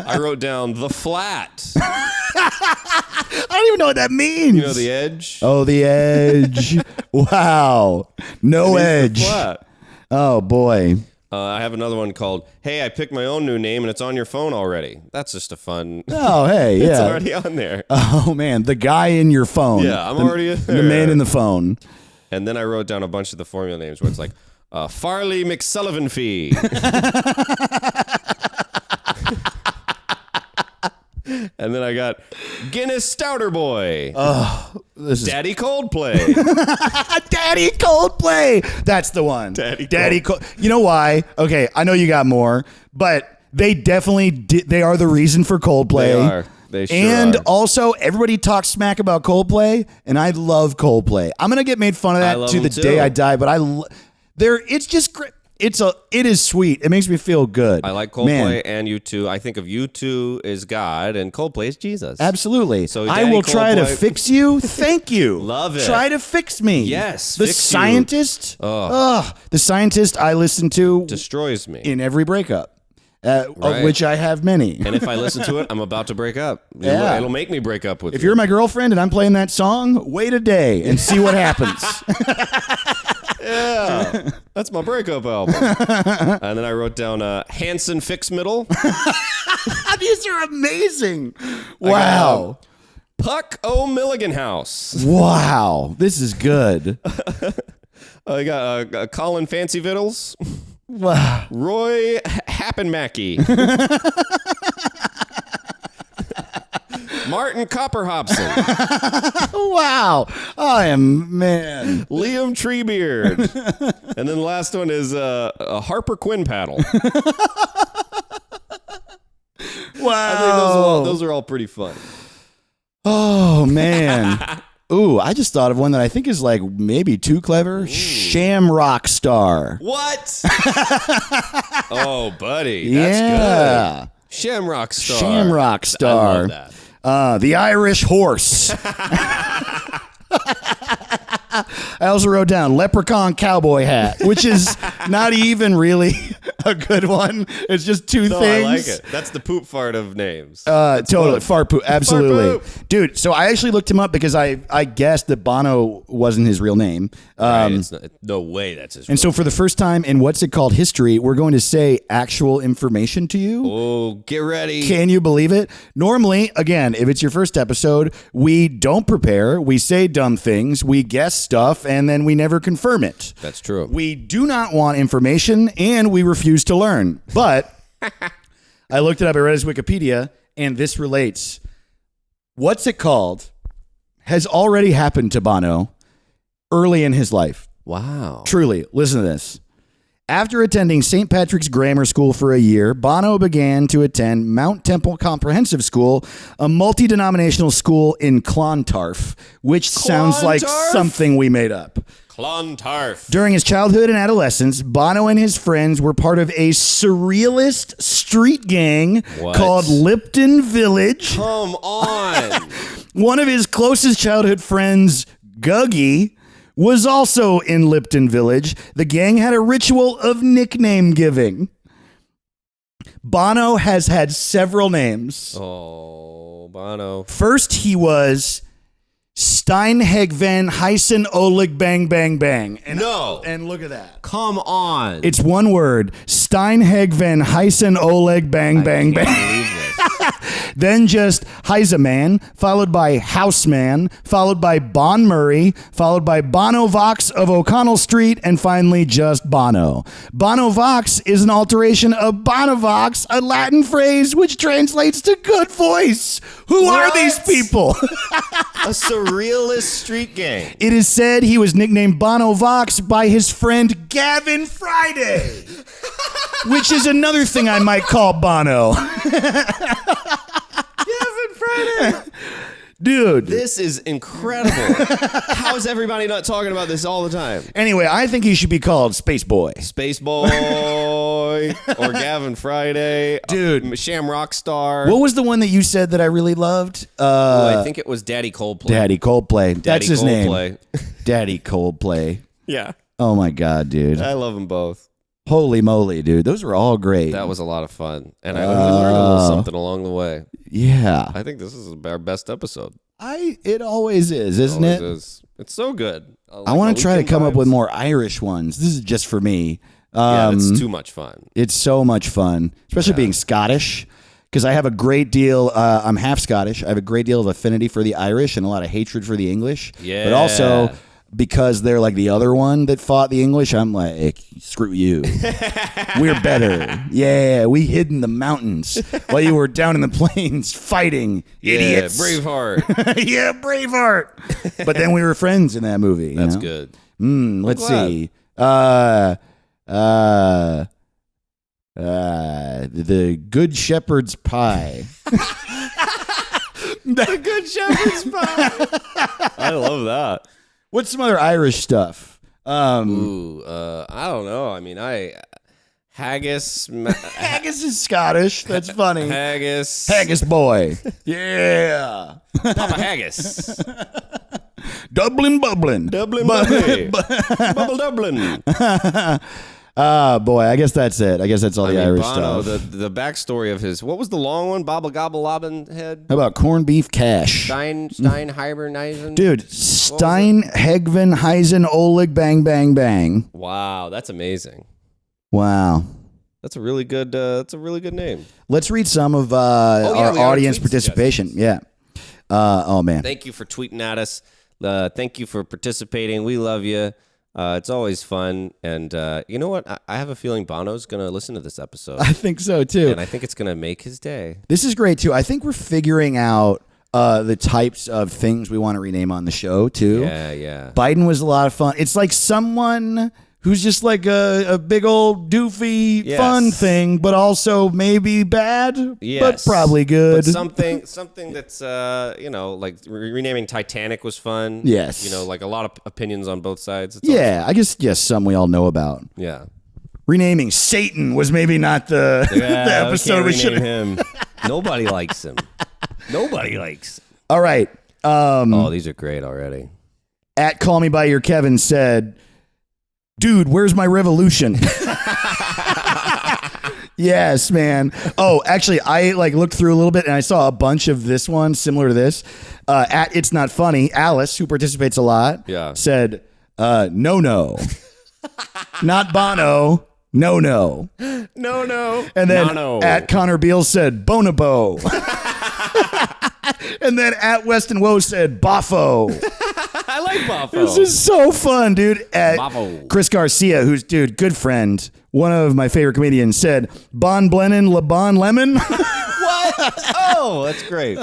I wrote down the flat. I don't even know what that means. You know the edge? Oh, the edge. Wow. No edge. Flat. Oh, boy. I have another one called "Hey, I picked my own new name and it's on your phone already." That's just a fun. Oh, hey, yeah. It's already on there. Oh, man. The guy in your phone. Yeah, I'm already in there. The man in the phone. And then I wrote down a bunch of the formula names where it's like Farley McSullivan Fee. And then I got Guinness Stouter Boy. Oh, this is Daddy Coldplay. Daddy Coldplay. That's the one. Daddy You know why? Okay, I know you got more, but they definitely they are the reason for Coldplay. They are. They sure and are. also, everybody talks smack about Coldplay, and I love Coldplay. I'm gonna get made fun of I that love to the them too. day I die, but it's just great. It is sweet. It makes me feel good. I like Coldplay Man, and U2. I think of U2 as God and Coldplay as Jesus. absolutely. So I Daddy will try to Coldplay- fix you. Thank you. Love it. Try to fix me. Yes, The fix you. scientist. The scientist I listen to Destroys me. in every breakup, of Right. which I have many. And if I listen to it, I'm about to break up. Yeah. It'll make me break up with If you. you're my girlfriend and I'm playing that song, wait a day and see what happens. Yeah, that's my breakup album. And then I wrote down Hanson Fix Middle, These are amazing. Wow. Puck O'Milligan House. Wow. This is good. I got Colin Fancy Vittles, Wow. Roy Happenmacky, Martin Copperhopson, Wow. Man. Liam Treebeard, and then the last one is Harper Quinn Paddle. Wow. I think those are all pretty fun. Oh, man. Ooh, I just thought of one that I think is like maybe too clever. Shamrock Star. What? Oh, buddy, that's Yeah. good. Shamrock Star. Shamrock Star. I love that. The Irish Horse. I also wrote down Leprechaun Cowboy Hat, which is not even really A good one. It's just two No, things. I like it. That's the poop fart of names. Totally. fun. Fart poop. Absolutely. Fart poop. Dude, so I actually looked him up because I guessed that Bono wasn't his real name. Right, it's not, no way that's his. And so for the first time in What's It Called history, we're going to say actual information to you. Oh, get ready. Can you believe it? Normally, again, if it's your first episode, we don't prepare. We say dumb things. We guess stuff, and then we never confirm it. That's true. We do not want information, and we refuse to learn. But I looked it up. I read his Wikipedia, and this relates. What's It Called has already happened to Bono early in his life. Wow. Truly, listen to this. After attending St. Patrick's Grammar School for a year, Bono began to attend Mount Temple Comprehensive School, a multi-denominational school in Clontarf, which sounds like Clontarf? something we made up. Clontarf. During his childhood and adolescence, Bono and his friends were part of a surrealist street gang What? called Lipton Village. Come on. One of his closest childhood friends, Guggy, was also in Lipton Village. The gang had a ritual of nickname giving. Bono has had several names. Oh, Bono. First, he was Steinheg van Heisen Oleg Bang Bang Bang. No. And look at that. Come on. It's one word. Steinheg van Heisen Oleg Bang Bang Can't Bang. believe this. Then just Heiseman, followed by Houseman, followed by Bon Murray, followed by Bono Vox of O'Connell Street, and finally just Bono. Bono Vox is an alteration of Bonovox, a Latin phrase which translates to good voice. Who are What? these people? A surrealist street gang. It is said he was nicknamed Bono Vox by his friend Gavin Friday, which is another thing I might call Bono. Gavin Friday. Dude. This is incredible. How is everybody not talking about this all the time? Anyway, I think he should be called Space Boy. Space Boy or Gavin Friday. Dude. Shamrock Star. What was the one that you said that I really loved? I think it was Daddy Coldplay. Daddy Coldplay. That's Daddy his Coldplay. name. Daddy Coldplay. Yeah. Oh my God, dude. I love them both. Holy moly, dude. Those were all great. That was a lot of fun. And I learned a little something along the way. Yeah. I think this is our best episode. It always is, isn't it? Is. It's so good. I want to try to come up with more Irish ones. This is just for me. Yeah, it's too much fun. It's so much fun, especially being Scottish, because I have a great deal. I'm half Scottish. I have a great deal of affinity for the Irish and a lot of hatred for the English. Yeah. But also because they're like the other one that fought the English, I'm like, screw you. We're better. Yeah, we hid in the mountains while you were down in the plains fighting. Idiots. Yeah, Braveheart. Yeah, Braveheart. But then we were friends in that movie. That's you know? good. Let's glad. see. The Good Shepherd's Pie. The Good Shepherd's Pie. I love that. What's some other Irish stuff? Ooh, I don't know. I mean, haggis. Haggis is Scottish. That's funny. Haggis. Haggis boy. Yeah. Papa Haggis. Dublin bubbling. Dublin bubbly. Bubble Dublin. Boy, I guess that's it. I guess that's all the Irish Bono, stuff. the backstory of his, what was the long one? Bobble Gobble Lobbin Head? How about corned beef cash? Steinheimer. Dude, Stein Hegven Heisen Oleg Bang Bang Bang. Wow, that's amazing. Wow. That's a really good name. Let's read some of we our got audience tweet participation. Yeah. Oh, man. Thank you for tweeting at us. Thank you for participating. We love you. It's always fun. And you know what? I have a feeling Bono's going to listen to this episode. I think so, too. And I think it's going to make his day. This is great, too. I think we're figuring out the types of things we want to rename on the show, too. Yeah. Biden was a lot of fun. It's like someone who's just like a big old doofy fun thing, but also maybe bad, but probably good. But something that's, like renaming Titanic was fun. Yes. You know, like a lot of opinions on both sides. It's Yeah, I guess, some we all know about. Yeah. Renaming Satan was maybe not the episode we should have. him. Nobody likes him. Nobody likes him. All right. Oh, these are great already. At Call Me By Your Kevin said, dude, where's my revolution? Yes, man. Oh, actually, I looked through a little bit and I saw a bunch of this one similar to this. At It's Not Funny, Alice, who participates a lot, said, no. Not Bono. No. No. And then No. at Connor Beal said, Bonobo. And then at Weston Woe said, Boffo. I like Boffo. This is so fun, dude. At Boffo. Chris Garcia, who's, dude, good friend, one of my favorite comedians, said, Bon Blennon, Le Bon Lemon. What? Oh, that's great.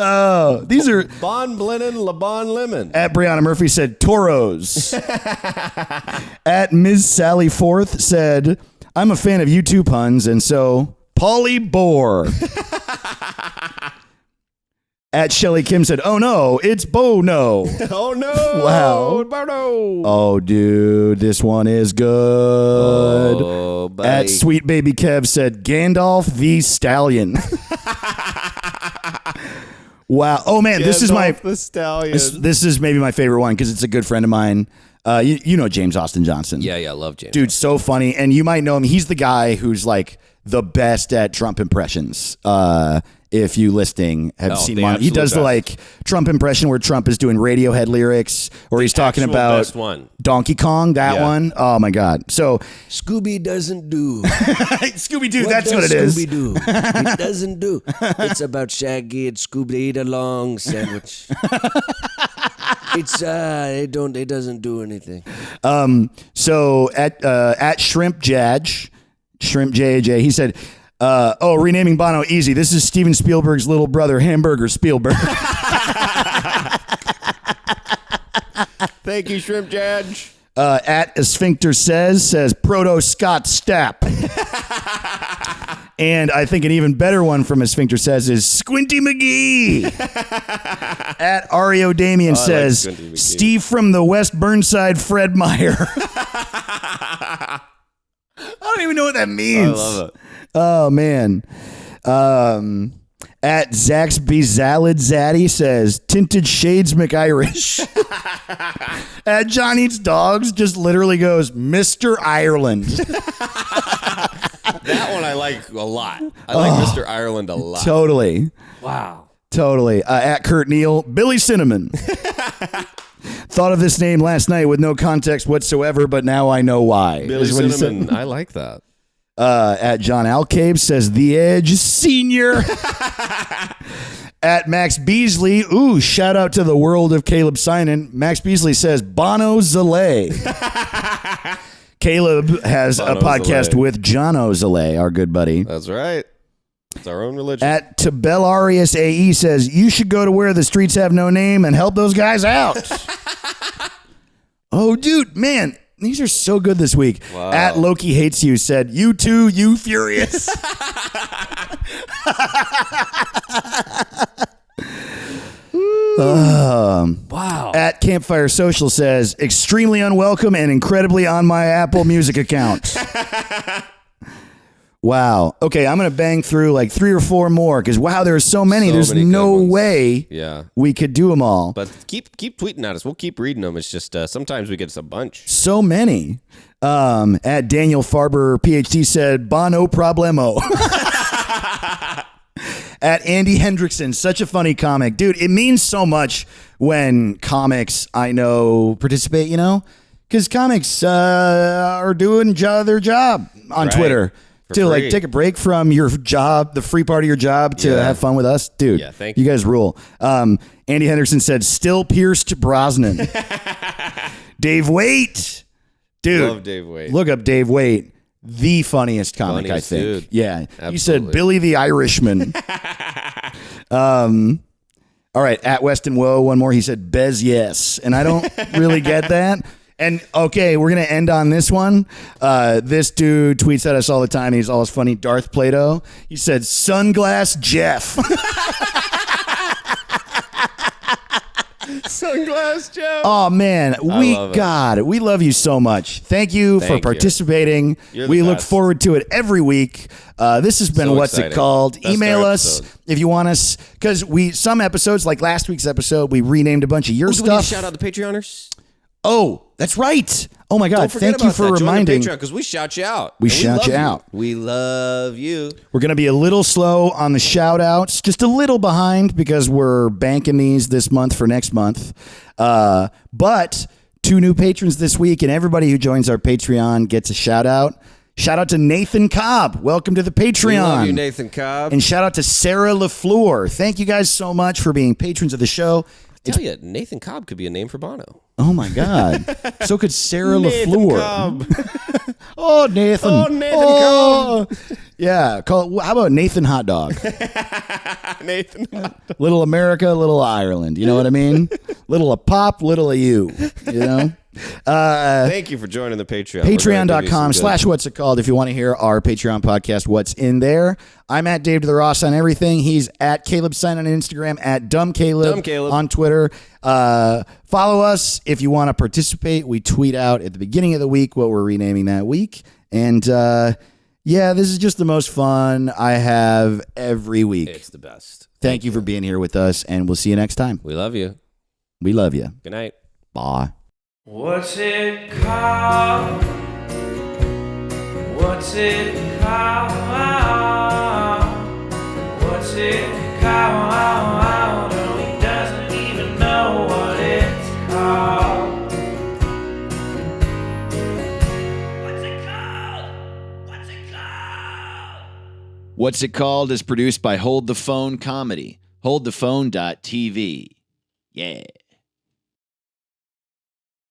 These are... Bon Blennon, Le Bon Lemon. At Brianna Murphy said, Toros. At Ms. Sally Forth said, I'm a fan of U2 puns, and so, Pauly Boar. At Shelly Kim said, oh no, it's Bono. Oh no. Wow. Bono. Oh, dude, this one is good. Oh, buddy. At Sweet Baby Kev said, Gandalf the Stallion. Wow. Oh, man, this is my... the Stallion. This is maybe my favorite one because it's a good friend of mine. You know James Austin Johnson. Yeah, I love James. Dude, so funny. And you might know him. He's the guy who's like the best at Trump impressions. If you have seen one. He does the like Trump impression where Trump is doing Radiohead lyrics, or he's talking about best one. Donkey Kong, that one. Oh my God. So Scooby doesn't do. Scooby-Doo, that's what it is. Scooby-Doo. It doesn't do. It's about Shaggy and Scooby eat a long sandwich. It's it doesn't do anything. So at Shrimp Jaj, Shrimp JJ, he said, renaming Bono easy. This is Steven Spielberg's little brother, Hamburger Spielberg. Thank you, Shrimp Judge. At A Sphincter says Proto Scott Stapp. And I think an even better one from A Sphincter says is Squinty McGee. At Ario Damien says Steve from the West Burnside Fred Meyer. I don't even know what that means. I love it. Oh, man. At Zaxby Zalad Zaddy says, Tinted Shades McIrish. At John Eats Dogs just literally goes, Mr. Ireland. That one I like a lot. I like Mr. Ireland a lot. Totally. Wow. Totally. At Kurt Neal, Billy Cinnamon. Thought of this name last night with no context whatsoever, but now I know why. Billy Cinnamon. I like that. At John Alcabe says The Edge Senior. At Max Beasley, shout out to the world of Caleb Sinan. Max Beasley says Bono Zalay. Caleb has Bono a podcast Zalay. with Jono Zalay, our good buddy. That's right. It's our own religion. At Tabellarius AE says, you should go to Where the Streets Have No Name and help those guys out. Oh, dude, man. These are so good this week. Wow. At Loki Hates You said, you too, you furious. Wow. At Campfire Social says, extremely unwelcome and incredibly on my Apple Music account. Wow. Okay, I'm going to bang through like 3 or 4 more because, wow, there are so many. So There's many no good ones. way we could do them all. But keep tweeting at us. We'll keep reading them. It's just sometimes we get a bunch. So many. At Daniel Farber, PhD, said, Bono problemo. At Andy Hendrickson, such a funny comic. Dude, it means so much when comics I know participate, you know? Because comics are doing their job on Right. Twitter. For To like free. take a break from your job, the free part of your job, to Yeah. have fun with us. Dude, Yeah, thank you guys rule. Andy Henderson said, still pierced Brosnan. Dave Waite. Dude, Love Dave Waite. look up Dave Waite. The funniest comic, Funniest I think. dude. Yeah. Absolutely. He said Billy the Irishman. All right. At Weston Woe, one more. He said Bez Yes. And I don't really get that. And okay, we're going to end on this one. This dude tweets at us all the time. He's always funny. Darth Plato. He said Sunglass Jeff. Sunglass Joe. Oh man, we love you so much. Thank you for Thank you. participating. You're the We look best. forward to it every week. This has been So What's It exciting. Called? Best Email our us episode. if you want us, because some episodes, like last week's episode, we renamed a bunch of your Do we need to stuff. shout out the Patreoners? Oh, that's right. Oh my God! Don't forget Thank you about for that. reminding. Join the Patreon because we shout you out. We And shout love you out. We love you. We're going to be a little slow on the shout outs, just a little behind because we're banking these this month for next month. But 2 new patrons this week, and everybody who joins our Patreon gets a shout out. Shout out to Nathan Cobb. Welcome to the Patreon. We love you, Nathan Cobb. And shout out to Sarah LaFleur. Thank you guys so much for being patrons of the show. I tell you, Nathan Cobb could be a name for Bono. Oh my God. So could Sarah Nathan LaFleur. Cobb. Oh, Nathan. Oh, Nathan Cobb. Yeah. How about Nathan Hot Dog? Nathan. Little America, little Ireland. You know what I mean? Little a pop, little a you. You know? Thank you for joining the Patreon. Patreon.com/what's it called if you want to hear our Patreon podcast, What's in There. I'm at Dave to the Ross on everything. He's at Caleb Sign on Instagram, at Dumb Caleb on Twitter. Follow us if you want to participate. We tweet out at the beginning of the week what we're renaming that week. And yeah, this is just the most fun I have every week. It's the best. Thank you for being here with us, and we'll see you next time. We love you. We love you. Good night. Bye. What's it called? What's it called? What's it called? Oh, he doesn't even know what it's called. What's it called? What's it called? What's It Called is produced by Hold the Phone Comedy. HoldThePhone.tv. Yeah.